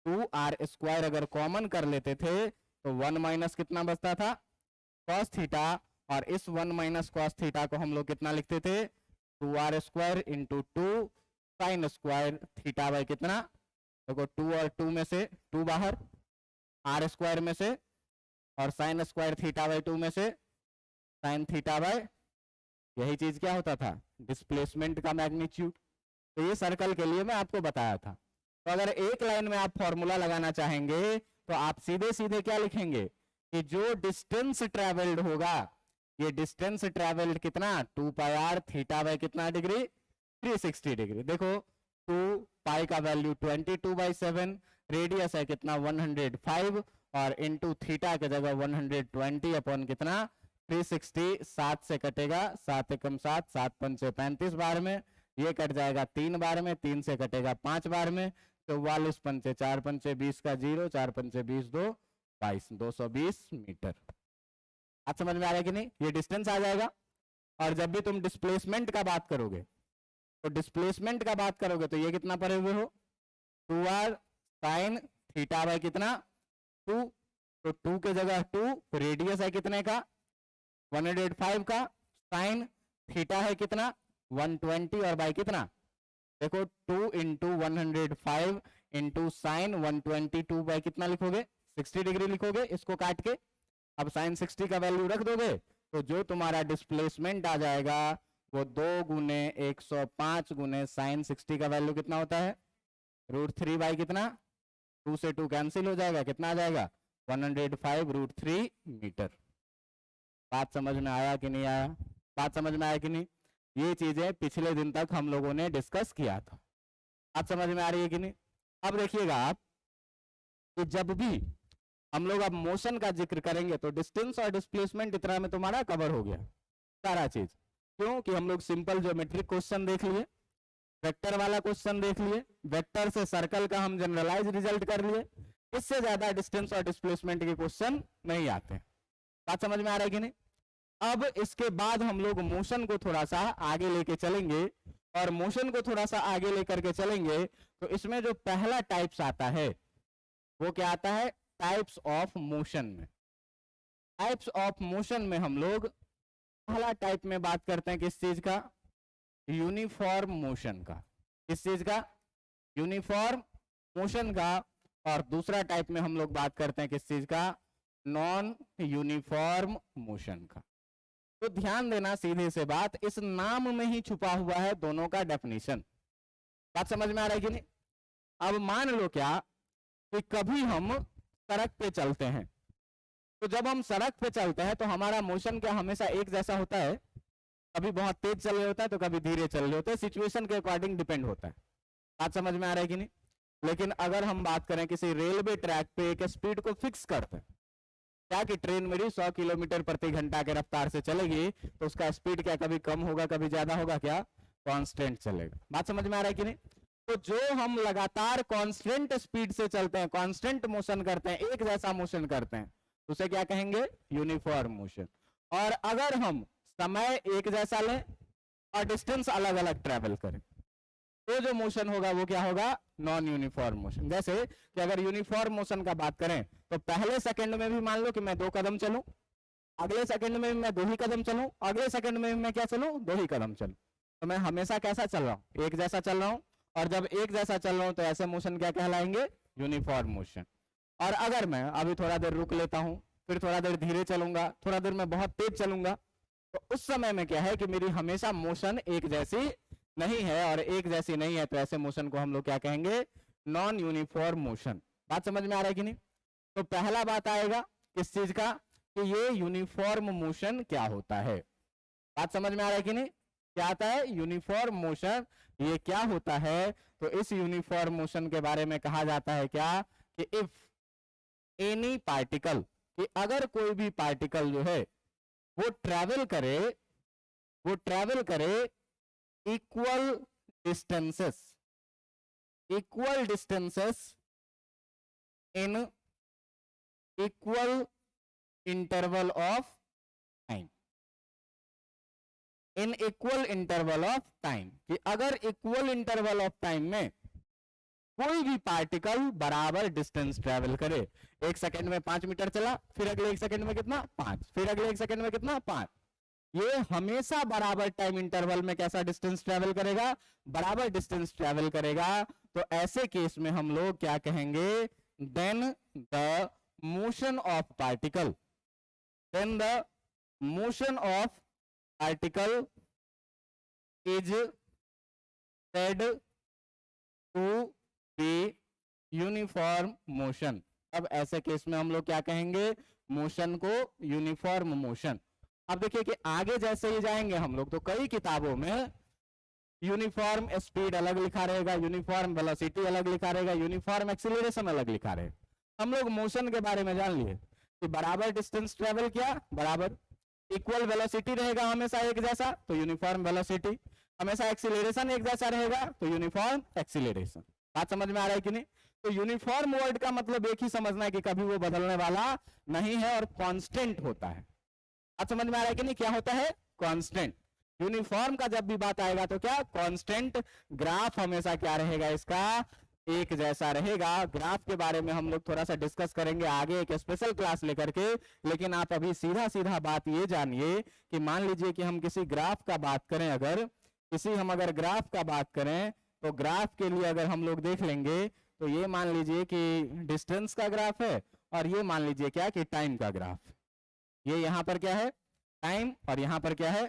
2r स्क्वायर अगर कॉमन कर लेते थे तो 1 माइनस कितना बचता था? cos theta. और इस 1 माइनस cos थीटा को हम लोग कितना लिखते थे? 2r square into 2 sine square theta by कितना? देखो 2 और 2 में से 2 बाहर, r स्क्वायर में से, और साइन स्क्वायर थीटा बाई 2 में से साइन थीटा बाई, यही चीज क्या होता था? डिस्प्लेसमेंट का मैग्नीट्यूड। तो ये सर्कल के लिए मैं आपको बताया था। तो अगर एक लाइन में आप फॉर्मूला लगाना चाहेंगे तो आप सीधे सीधे क्या लिखेंगे कि जो डिस्टेंस ट्रेवल्ड होगा, ये डिस्टेंस ट्रेवल्ड कितना? 2 पाई आर थीटा बाई कितना डिग्री? 360 डिग्री। देखो 2 पाई का वैल्यू 22/7, रेडियस है कितना? 105, और इंटू थीटा के जगह 120 अपॉन कितना? 360। 7 से कटेगा, 7 एकम 7, 7 पंचे 35 बार में, ये कट जाएगा 3 बार में, 3 से कटेगा 5 बार में, 44 पंचे 4 पंचे 20 का 0, 4 पंचे 20 2 22, 220 मीटर। आप समझ में आ रहा है कि नहीं? ये डिस्टेंस आ जाएगा। और जब भी तुम डिस्प्लेसमेंट का बात करोगे तो डिस्प्लेसमेंट का बात करोगे तो ये कितना पढ़े हुए हो? 2r साइन थीटा बाई कितना? 2। तो 2 के जगह 2, रेडियस है कितने का? 105 का, साइन थीटा है कितना? 120, और बाई कितना? देखो 2 इंटू 105 इंटू साइन 122 बाई कितना लिखोगे? 60 डिग्री लिखोगे इसको काट के। अब साइन 60 का वैल्यू रख दोगे तो जो तुम्हारा डिस्प्लेसमेंट आ जाएगा वो 2 गुने 105 गुने साइन 60 का वैल्यू कितना होता है? √3 बाई कितना? 2 से 2 कैंसिल हो जाएगा, कितना आ जाएगा? 105 √3 मीटर। बात समझ में आया कि नहीं आया? बात समझ में आया कि नहीं? ये चीजें पिछले दिन तक हम लोगों ने डिस्कस किया था। आप समझ में आ रही है कि नहीं? अब देखिएगा आप कि जब भी हम लोग अब मोशन का जिक्र करेंगे तो डिस्टेंस और डिस्प्लेसमेंट इतना में तुम्हारा कवर हो गया सारा चीज। क्यों? कि हम लोग सिंपल ज्योमेट्रिक क्वेश्चन देख लिए, वेक्टर वाला क्वेश्चन देख लिए, वेक्टर से सर्कल का हम जनरलाइज रिजल्ट कर लिए। इससे ज्यादा डिस्टेंस और डिस्प्लेसमेंट के क्वेश्चन नहीं आते। बात समझ में आ रहा है कि नहीं? अब इसके बाद हम लोग मोशन को थोड़ा सा आगे लेके चलेंगे, और मोशन को थोड़ा सा आगे लेकर के चलेंगे तो इसमें जो पहला टाइप्स आता है वो क्या आता है? टाइप्स ऑफ मोशन में। टाइप्स ऑफ मोशन में हम लोग पहला टाइप में बात करते हैं किस चीज का? यूनिफॉर्म मोशन का। किस चीज का? यूनिफॉर्म मोशन का। और दूसरा टाइप में हम लोग बात करते हैं किस चीज का? नॉन यूनिफॉर्म मोशन का। तो ध्यान देना, सीधे से बात, इस नाम में ही छुपा हुआ है दोनों का डेफिनेशन। बात समझ में आ रहा है कि नहीं? अब मान लो क्या कि कभी हम सड़क पे चलते हैं, तो जब हम सड़क पे चलते हैं तो हमारा मोशन क्या हमेशा एक जैसा होता है? कभी बहुत तेज चल रहे होता है तो कभी धीरे चल रहे होते हैं, सिचुएशन के अकॉर्डिंग डिपेंड होता है। बात समझ में आ रहा है कि नहीं? लेकिन अगर हम बात करें किसी रेलवे ट्रैक पे एक स्पीड को फिक्स करते हैं, क्या कि ट्रेन मेरी 100 किलोमीटर प्रति घंटा के रफ्तार से चलेगी तो उसका स्पीड क्या कभी कम होगा कभी ज्यादा होगा? क्या कांस्टेंट चलेगा। बात समझ में आ रहा है कि नहीं? तो जो हम लगातार कांस्टेंट स्पीड से चलते हैं, कांस्टेंट मोशन करते हैं, एक जैसा मोशन करते हैं, उसे क्या कहेंगे? Uniform motion. और अगर हम समय एक जैसा लें और डिस्टेंस अलग अलग ट्रेवल करें तो जो मोशन होगा वो क्या होगा, नॉन यूनिफॉर्म मोशन। जैसे कि अगर यूनिफॉर्म मोशन का बात करें तो पहले सेकंड में भी मान लो कि मैं 2 कदम चलूं, अगले सेकंड में भी मैं 2 ही कदम चलूं, अगले सेकंड में भी मैं क्या चलूं, 2 ही कदम चलूं, तो मैं हमेशा कैसा चल रहा हूं, एक जैसा चल रहा हूं। और जब एक जैसा चल रहा हूं तो ऐसे मोशन क्या कहलाएंगे, यूनिफॉर्म मोशन। और अगर मैं अभी थोड़ा देर रुक लेता हूं, फिर थोड़ा देर धीरे चलूंगा, थोड़ा देर मैं बहुत तेज चलूंगा, तो उस समय में क्या है कि मेरी हमेशा मोशन एक जैसी नहीं है, और एक जैसी नहीं है तो ऐसे मोशन को हम लोग क्या कहेंगे, नॉन यूनिफॉर्म मोशन। बात समझ में आ रहा है कि नहीं? तो पहला बात आएगा किस चीज का, कि ये यूनिफॉर्म मोशन क्या होता है। बात समझ में आ रहा है कि नहीं? क्या आता है यूनिफॉर्म मोशन, ये क्या होता है? तो इस यूनिफॉर्म मोशन के बारे में कहा जाता है क्या, कि इफ एनी पार्टिकल, कि अगर कोई भी पार्टिकल जो है वो ट्रैवल करे equal distances in equal interval of time, in equal interval of time, कि अगर इक्वल इंटरवल ऑफ टाइम में कोई भी पार्टिकल बराबर डिस्टेंस ट्रैवल करे, 1 सेकंड में 5 मीटर चला, फिर अगले 1 सेकंड में कितना, 5, फिर अगले 1 सेकंड में कितना, 5, ये हमेशा बराबर टाइम इंटरवल में कैसा डिस्टेंस ट्रैवल करेगा, बराबर डिस्टेंस ट्रैवल करेगा। तो ऐसे केस में हम लोग क्या कहेंगे, then the motion of particle, then the motion of particle is said to be uniform motion। अब ऐसे केस में हम लोग क्या कहेंगे, मोशन को यूनिफॉर्म मोशन। अब देखिए कि आगे जैसे ही जाएंगे हम लोग तो कई किताबों में यूनिफॉर्म स्पीड अलग लिखा रहेगा, यूनिफॉर्म वेलोसिटी अलग लिखा रहेगा, यूनिफॉर्म एक्सीलरेशन अलग लिखा रहेगा। हम लोग मोशन के बारे में जान लिए कि बराबर डिस्टेंस ट्रेवल किया, बराबर इक्वल वेलोसिटी रहेगा हमेशा एक जैसा, तो यूनिफॉर्म वेलोसिटी, हमेशा एक्सीलरेशन एक जैसा रहेगा तो यूनिफॉर्म एक्सीलरेशन। बात समझ में आ रहा है कि नहीं? तो यूनिफॉर्म वर्ड का मतलब एक ही समझना है कि कभी वो बदलने वाला नहीं है और कांस्टेंट होता है। बात समझ में आ रहा है कि नहीं? क्या होता है, कांस्टेंट। यूनिफॉर्म का जब भी बात आएगा तो क्या, कांस्टेंट। ग्राफ हमेशा क्या रहेगा, इसका एक जैसा रहेगा। ग्राफ के बारे में हम लोग थोड़ा सा डिस्कस करेंगे आगे एक स्पेशल क्लास लेकर के, लेकिन आप अभी सीधा सीधा बात ये जानिए कि मान लीजिए कि हम किसी ग्राफ का बात करें, अगर ग्राफ का बात करें तो ग्राफ के लिए अगर हम लोग देख लेंगे तो ये मान लीजिए कि डिस्टेंस का ग्राफ है, और ये मान लीजिए क्या कि टाइम का ग्राफ। ये यहाँ पर क्या है, टाइम, और यहाँ पर क्या है,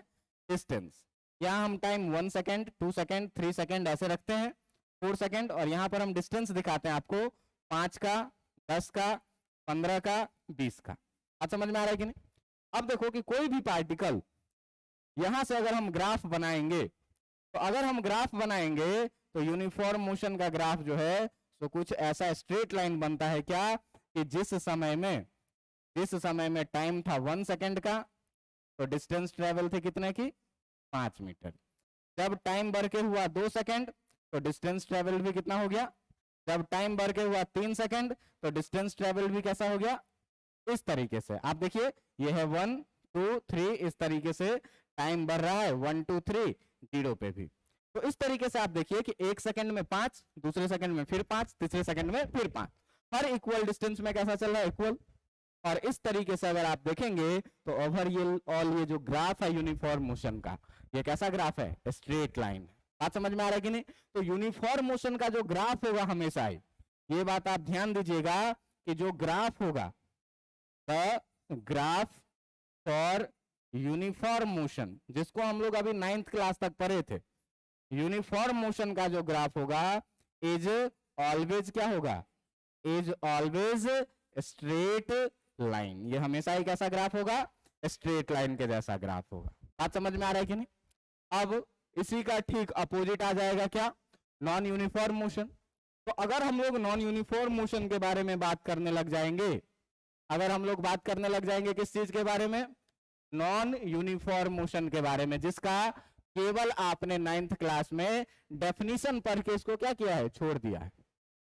डिस्टेंस। यहाँ हम टाइम 1 सेकेंड, 2 सेकेंड, 3 सेकेंड ऐसे रखते हैं, 4 सेकेंड, और यहाँ पर हम डिस्टेंस दिखाते हैं आपको 5 का, 10 का, 15 का, 20 का। आप समझ में आ रहा है कि नहीं? अब देखो कि कोई भी पार्टिकल यहां से अगर हम ग्राफ बनाएंगे, तो अगर हम ग्राफ बनाएंगे तो यूनिफॉर्म मोशन का ग्राफ जो है तो कुछ ऐसा स्ट्रेट लाइन बनता है क्या, कि जिस समय में टाइम था 1 सेकेंड का, तो डिस्टेंस ट्रेवल थे कितने की, 5 मीटर। जब टाइम बढ़ के हुआ 2 सेकेंड तो डिस्टेंस ट्रेवल भी कितना हो गया, जब टाइम बढ़ के हुआ 3 सेकेंड तो डिस्टेंस ट्रेवल भी कैसा हो गया, इस तरीके से। आप देखिए ये है 1 2 3, इस तरीके से टाइम बढ़ रहा है 1 2 3 0 पे भी। तो इस तरीके से आप देखिए कि 1 सेकंड में 5, दूसरे सेकंड में फिर 5, तीसरे सेकंड में फिर 5, हर इक्वल डिस्टेंस में कैसा चल रहा है, इक्वल। और इस तरीके से अगर आप देखेंगे तो ओवरऑल ये जो ग्राफ है यूनिफॉर्म मोशन का, ये कैसा ग्राफ है, स्ट्रेट लाइन। बात समझ में आ रहा है कि नहीं? तो यूनिफॉर्म मोशन का जो ग्राफ होगा हमेशा ही, ये बात आप ध्यान दीजिएगा कि जो ग्राफ होगा, the graph for uniform motion, जिसको हम लोग अभी 9th क्लास तक पढ़े थे, यूनिफॉर्म मोशन का जो ग्राफ होगा इज ऑलवेज क्या होगा, इज ऑलवेज स्ट्रेट लाइन। ये हमेशा ही कैसा ग्राफ होगा, स्ट्रेट लाइन के जैसा ग्राफ होगा। बात समझ में आ रहा है कि नहीं? अब इसी का ठीक अपोजिट आ जाएगा क्या, नॉन यूनिफॉर्म मोशन। तो अगर हम लोग नॉन यूनिफॉर्म मोशन के बारे में बात करने लग जाएंगे, किस चीज के बारे में, नॉन यूनिफॉर्म मोशन के बारे में, जिसका केवल आपने 9th क्लास में डेफिनेशन पढ़ के इसको क्या किया है, छोड़ दिया है।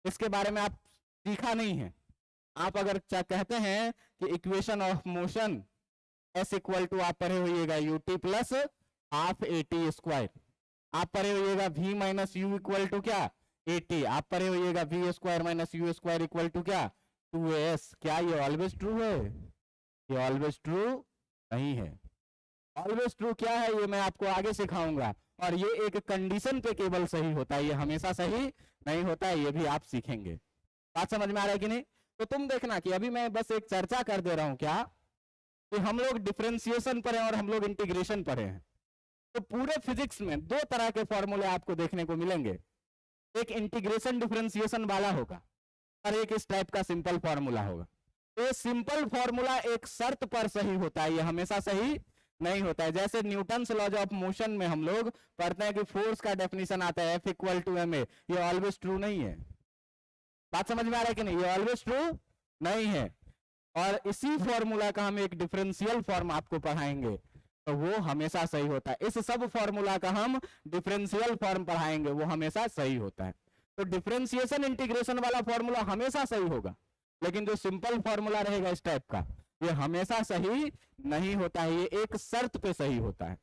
इसके बारे में आप सीखा नहीं है। आप अगर कहते हैं कि equation of motion S equal to, आप पढ़े होइएगा ut plus half AT square, आप पढ़े होइएगा v minus u equal to क्या 80, आप पढ़े होइएगा v square minus u square equal to क्या 2as। क्या ये ऑलवेज ट्रू है? ये ऑलवेज ट्रू नहीं है। ऑलवेज ट्रू क्या है ये मैं आपको आगे सिखाऊंगा, और ये एक कंडीशन पे केवल सही होता है, ये हमेशा सही नहीं होता है, ये भी आप सीखेंगे। बात समझ में आ रहा है कि नहीं? तो तुम देखना कि अभी मैं बस एक चर्चा कर दे रहा हूं क्या, कि हम लोग डिफरेंशिएशन पर हैं और हम लोग इंटीग्रेशन पर हैं। तो पूरे फिजिक्स में दो तरह के फॉर्मूले आपको देखने को मिलेंगे, एक इंटीग्रेशन डिफरेंशिएशन वाला होगा और एक इस टाइप का सिंपल फॉर्मूला होगा। तो सिंपल फॉर्मूला एक शर्त पर सही होता है, ये हमेशा सही नहीं होता है। जैसे न्यूटन लॉज ऑफ मोशन में हम लोग पढ़ते हैं कि फोर्स का डेफिनेशन आता है F इक्वल टू ma, ये ऑलवेज ट्रू नहीं है। बात समझ में आ रहा है कि नहीं? ये ऑलवेज ट्रू नहीं है। और इसी फॉर्मूला का हम एक डिफरेंशियल फॉर्म आपको पढ़ाएंगे, तो वो हमेशा सही होता है। इस सब फॉर्मूला का हम डिफरेंशियल फॉर्म पढ़ाएंगे, वो हमेशा सही होता है। तो डिफरेंशिएशन इंटीग्रेशन वाला फॉर्मूला हमेशा सही होगा, लेकिन जो सिंपल फॉर्मूला रहेगा इस टाइप का, ये हमेशा सही नहीं होता है, ये एक शर्त पे सही होता है।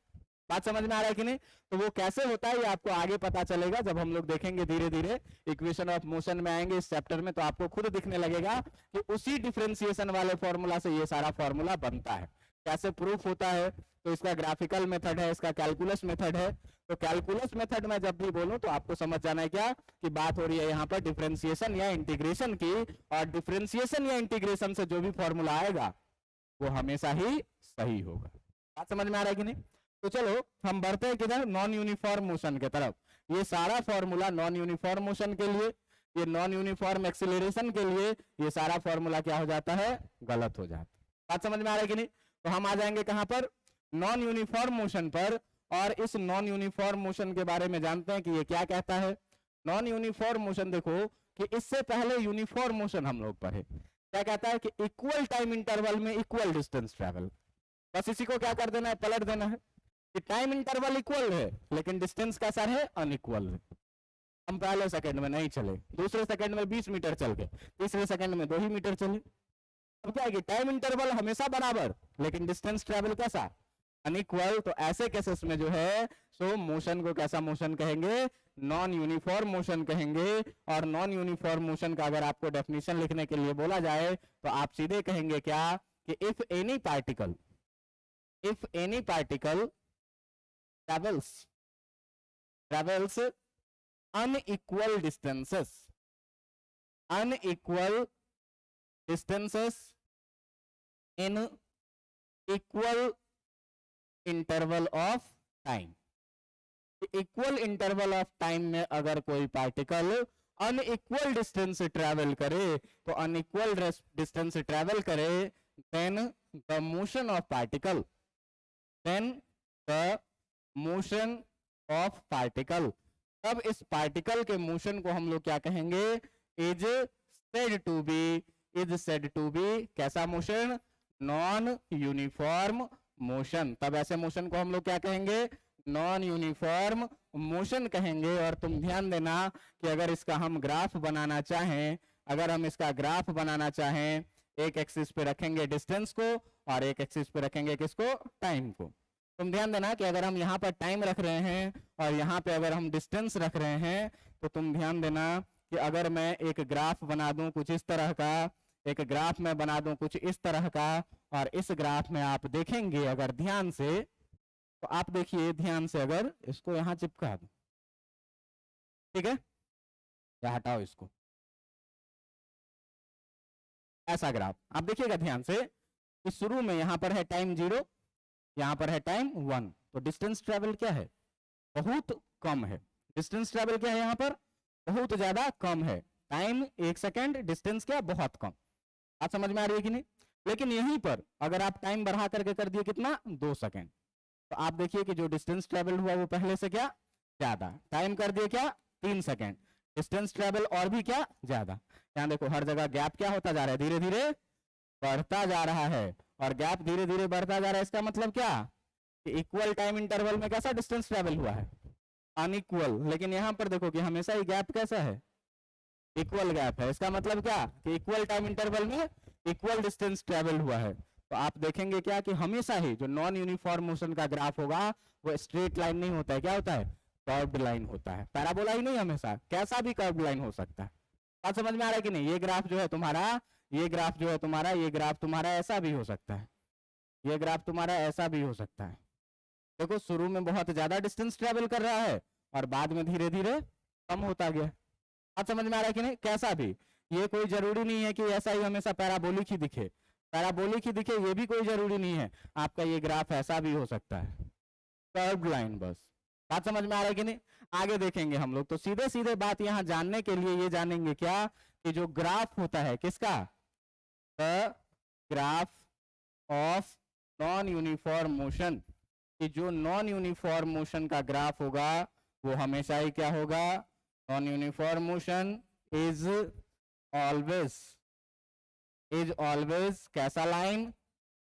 बात समझ में आ रहा है कि नहीं? तो वो कैसे होता है ये आपको आगे पता चलेगा, जब हम लोग देखेंगे धीरे धीरे इक्वेशन ऑफ मोशन में आएंगे इस चैप्टर में, तो आपको खुद दिखने लगेगा कि उसी डिफरेंशिएशन वाले फॉर्मूला से ये सारा फॉर्मूला बनता है। कैसे प्रूफ होता है? तो इसका ग्राफिकल मेथड है, इसका कैलकुलस मेथड है। तो कैलकुलस मेथड में जब भी बोलूं तो आपको समझ जाना है क्या कि बात हो रही है यहाँ पर डिफरेंशिएशन या इंटीग्रेशन की, और डिफरेंशिएशन या इंटीग्रेशन से जो भी फॉर्मूला आएगा वो हमेशा ही सही होगा। बात समझ में आ रहा है कि नहीं? तो चलो हम बढ़ते हैं किधर, नॉन यूनिफॉर्म मोशन के तरफ। ये सारा फॉर्मूला नॉन यूनिफॉर्म मोशन के लिए, ये नॉन यूनिफॉर्म एक्सीलरेशन के लिए, ये सारा फॉर्मूला क्या हो जाता है? गलत हो जाता है। बात समझ में आ रहा है कि नहीं? तो हम आ जाएंगे कहां पर? नॉन यूनिफॉर्म मोशन पर। और इस नॉन यूनिफॉर्म मोशन के बारे में जानते हैं कि ये क्या कहता है। नॉन यूनिफॉर्म मोशन देखो कि इससे पहले यूनिफॉर्म मोशन हम लोग पढ़े, क्या कहता है कि इक्वल टाइम इंटरवल में इक्वल डिस्टेंस ट्रैवल। बस इसी को क्या कर देना है? पलट देना है कि टाइम इंटरवल इक्वल है लेकिन डिस्टेंस कैसा है? अनइक्वल है। हम पहले सेकंड में नहीं चले, दूसरे सेकंड में 20 मीटर चल गए, तीसरे सेकंड में 2 ही मीटर चले। अब क्या है कि टाइम इंटरवल हमेशा बराबर लेकिन डिस्टेंस ट्रैवल कैसा? अनइक्वल। तो ऐसे केसेस में जो है सो मोशन को कैसा मोशन कहेंगे? नॉन यूनिफॉर्म मोशन कहेंगे। और नॉन यूनिफॉर्म मोशन का अगर आपको डेफिनेशन लिखने के लिए बोला जाए तो आप सीधे कहेंगे क्या कि if any particle travels unequal distances in equal interval of time। Equal interval of time में अगर कोई पार्टिकल अनइक्वल डिस्टेंस ट्रैवल करे, तो अनइक्वल डिस्टेंस ट्रैवल करे, then the motion of particle तब इस पार्टिकल के मोशन को हम लोग क्या कहेंगे? इज said to be कैसा मोशन? Non uniform motion. तब ऐसे मोशन को हम लोग क्या कहेंगे? नॉन यूनिफॉर्म मोशन कहेंगे। और तुम ध्यान देना कि अगर इसका हम ग्राफ बनाना चाहें, एक एक्सिस पे रखेंगे डिस्टेंस को और एक एक्सिस पे रखेंगे किसको? टाइम को। तुम ध्यान देना कि अगर हम यहाँ पर टाइम रख रहे हैं और यहाँ पे अगर हम डिस्टेंस रख रहे हैं, तो तुम ध्यान देना कि अगर मैं एक ग्राफ बना दूं कुछ इस तरह का, एक ग्राफ में बना दूं कुछ इस तरह का, और इस ग्राफ में आप देखेंगे अगर ध्यान से, तो आप देखिए ध्यान से, अगर इसको यहां चिपका दो, ठीक है, या हटाओ इसको, ऐसा ग्राफ आप देखिएगा ध्यान से कि शुरू में यहां पर है टाइम 0, यहां पर है टाइम 1, तो डिस्टेंस ट्रेवल क्या है? बहुत कम है। डिस्टेंस ट्रेवल क्या है? यहां पर बहुत ज्यादा कम है। टाइम 1 सेकेंड, डिस्टेंस क्या? बहुत कम। आप समझ में आ रही है कि नहीं? लेकिन यहीं पर अगर आप टाइम बढ़ा करके कर दिए कितना? 2 सेकेंड, तो आप देखिए कि जो डिस्टेंस ट्रेवल हुआ वो पहले से क्या? ज्यादा। टाइम कर दिए क्या? 3 सेकेंड, डिस्टेंस ट्रेवल और भी क्या? ज्यादा। यहाँ देखो हर जगह गैप क्या होता जा रहा है? धीरे धीरे बढ़ता जा रहा है, और गैप धीरे धीरे बढ़ता जा रहा है। इसका मतलब क्या कि इक्वल टाइम इंटरवल में कैसा डिस्टेंस ट्रेवल हुआ है? अनइक्वल। लेकिन यहाँ पर देखो कि हमेशा ही गैप कैसा है? इक्वल गैप है। इसका मतलब क्या कि इक्वल टाइम इंटरवल में इक्वल डिस्टेंस ट्रेवल हुआ है। तो आप देखेंगे क्या कि हमेशा ही जो नॉन यूनिफॉर्म मोशन का ग्राफ होगा वो स्ट्रेट लाइन नहीं होता है, क्या होता है? कर्व्ड लाइन होता है, पैराबोला ही नहीं हमेशा, कैसा भी कर्व्ड लाइन हो सकता है। बात समझ में आ रहा है कि नहीं? ये ग्राफ जो है तुम्हारा, ये ग्राफ जो है तुम्हारा, ये ग्राफ तुम्हारा ऐसा भी हो सकता है, ये ग्राफ तुम्हारा ऐसा भी हो सकता है। देखो शुरू में बहुत ज्यादा डिस्टेंस ट्रेवल कर रहा है और बाद में धीरे धीरे कम होता गया। बात समझ में आ रहा है कि नहीं? कैसा भी, ये कोई जरूरी नहीं है कि ऐसा ही हमेशा पैराबोलिक ही दिखे, पैराबोलिक ही दिखे ये भी कोई जरूरी नहीं है। आपका ये ग्राफ ऐसा भी हो सकता है, कर्व्ड लाइन बस। बात समझ में आ रहा है कि नहीं? आगे देखेंगे हम लोग, तो सीधे सीधे बात यहाँ जानने के लिए ये जानेंगे क्या, कि जो ग्राफ होता है किसका, the graph of non uniform motion, कि जो नॉन यूनिफॉर्म मोशन का ग्राफ होगा वो हमेशा ही क्या होगा, non uniform motion is always कैसा लाइन,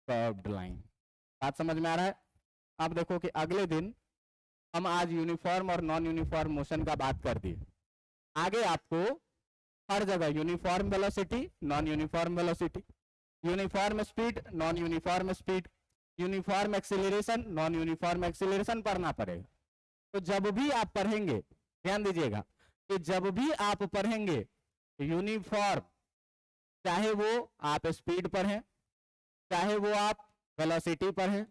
कर्व्ड लाइन। बात समझ में आ रहा है? अब देखो कि अगले दिन हम आज यूनिफॉर्म और नॉन यूनिफॉर्म मोशन का बात कर दिए, आगे आपको हर जगह uniform velocity, non uniform velocity, uniform speed, non uniform speed, uniform acceleration, non uniform acceleration पढ़ना पड़ेगा। तो जब भी आप पढ़ेंगे, ध्यान दीजिएगा कि जब भी आप पढ़ेंगे यूनिफॉर्म, चाहे वो आप स्पीड पर हैं, चाहे वो आप वेलोसिटी पर हैं,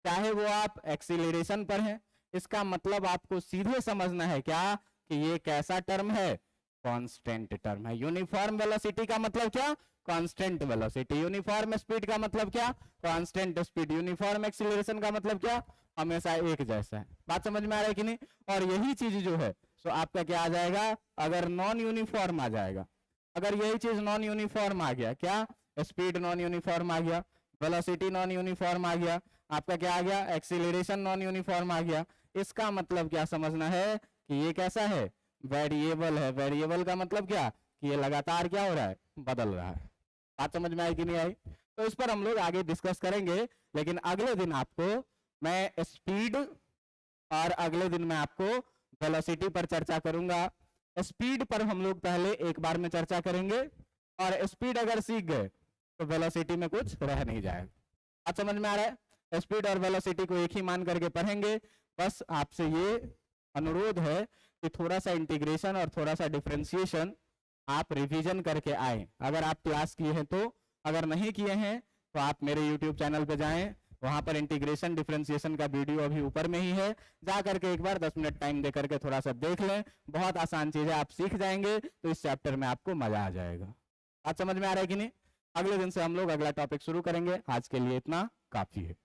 चाहे वो आप एक्सीलरेशन पर हैं, इसका मतलब आपको सीधे समझना है क्या, कि ये कैसा टर्म है, कांस्टेंट टर्म है। यूनिफॉर्म वेलोसिटी का मतलब क्या, कांस्टेंट वेलोसिटी। यूनिफॉर्म स्पीड का मतलब क्या, कांस्टेंट स्पीड। यूनिफॉर्म एक्सीलरेशन का मतलब क्या, हमेशा एक जैसा है। बात समझ में आ रहा है कि नहीं? और यही चीज जो है सो आपका क्या आ जाएगा, अगर नॉन यूनिफॉर्म आ जाएगा, अगर यही चीज नॉन यूनिफॉर्म आ गया, क्या स्पीड नॉन यूनिफॉर्म आ गया, वेलोसिटी नॉन यूनिफॉर्म आ गया, आपका क्या आ गया, एक्सीलरेशन नॉन यूनिफॉर्म आ गया, इसका मतलब क्या समझना है कि ये कैसा है, वेरिएबल है। वेरिएबल का मतलब क्या, कि ये लगातार क्या हो रहा है, बदल रहा है। बात समझ में आई कि नहीं आई? तो इस पर हम लोग आगे डिस्कस करेंगे, लेकिन अगले दिन आपको मैं स्पीड और अगले दिन मैं आपको वेलोसिटी पर चर्चा करूंगा। स्पीड पर हम लोग पहले एक बार में चर्चा करेंगे, और स्पीड अगर सीख गए तो वेलोसिटी में कुछ रह नहीं जाएगा। बात समझ में आ रहा है? स्पीड और वेलोसिटी को एक ही मान करके पढ़ेंगे। बस आपसे ये अनुरोध है कि थोड़ा सा इंटीग्रेशन और थोड़ा सा डिफरेंशिएशन आप रिवीजन करके आए, अगर आप क्लास किए हैं तो। अगर नहीं किए हैं तो आप मेरे YouTube चैनल पे जाएं, वहां पर इंटीग्रेशन डिफरेंशिएशन का वीडियो अभी ऊपर में ही है, जा करके एक बार 10 मिनट टाइम दे करके थोड़ा सा देख लें। बहुत आसान चीजें आप सीख जाएंगे, तो इस चैप्टर में आपको मजा आ जाएगा। आज समझ में आ रहा है कि नहीं? अगले दिन से हम लोग अगला टॉपिक शुरू करेंगे। आज के लिए इतना काफी है।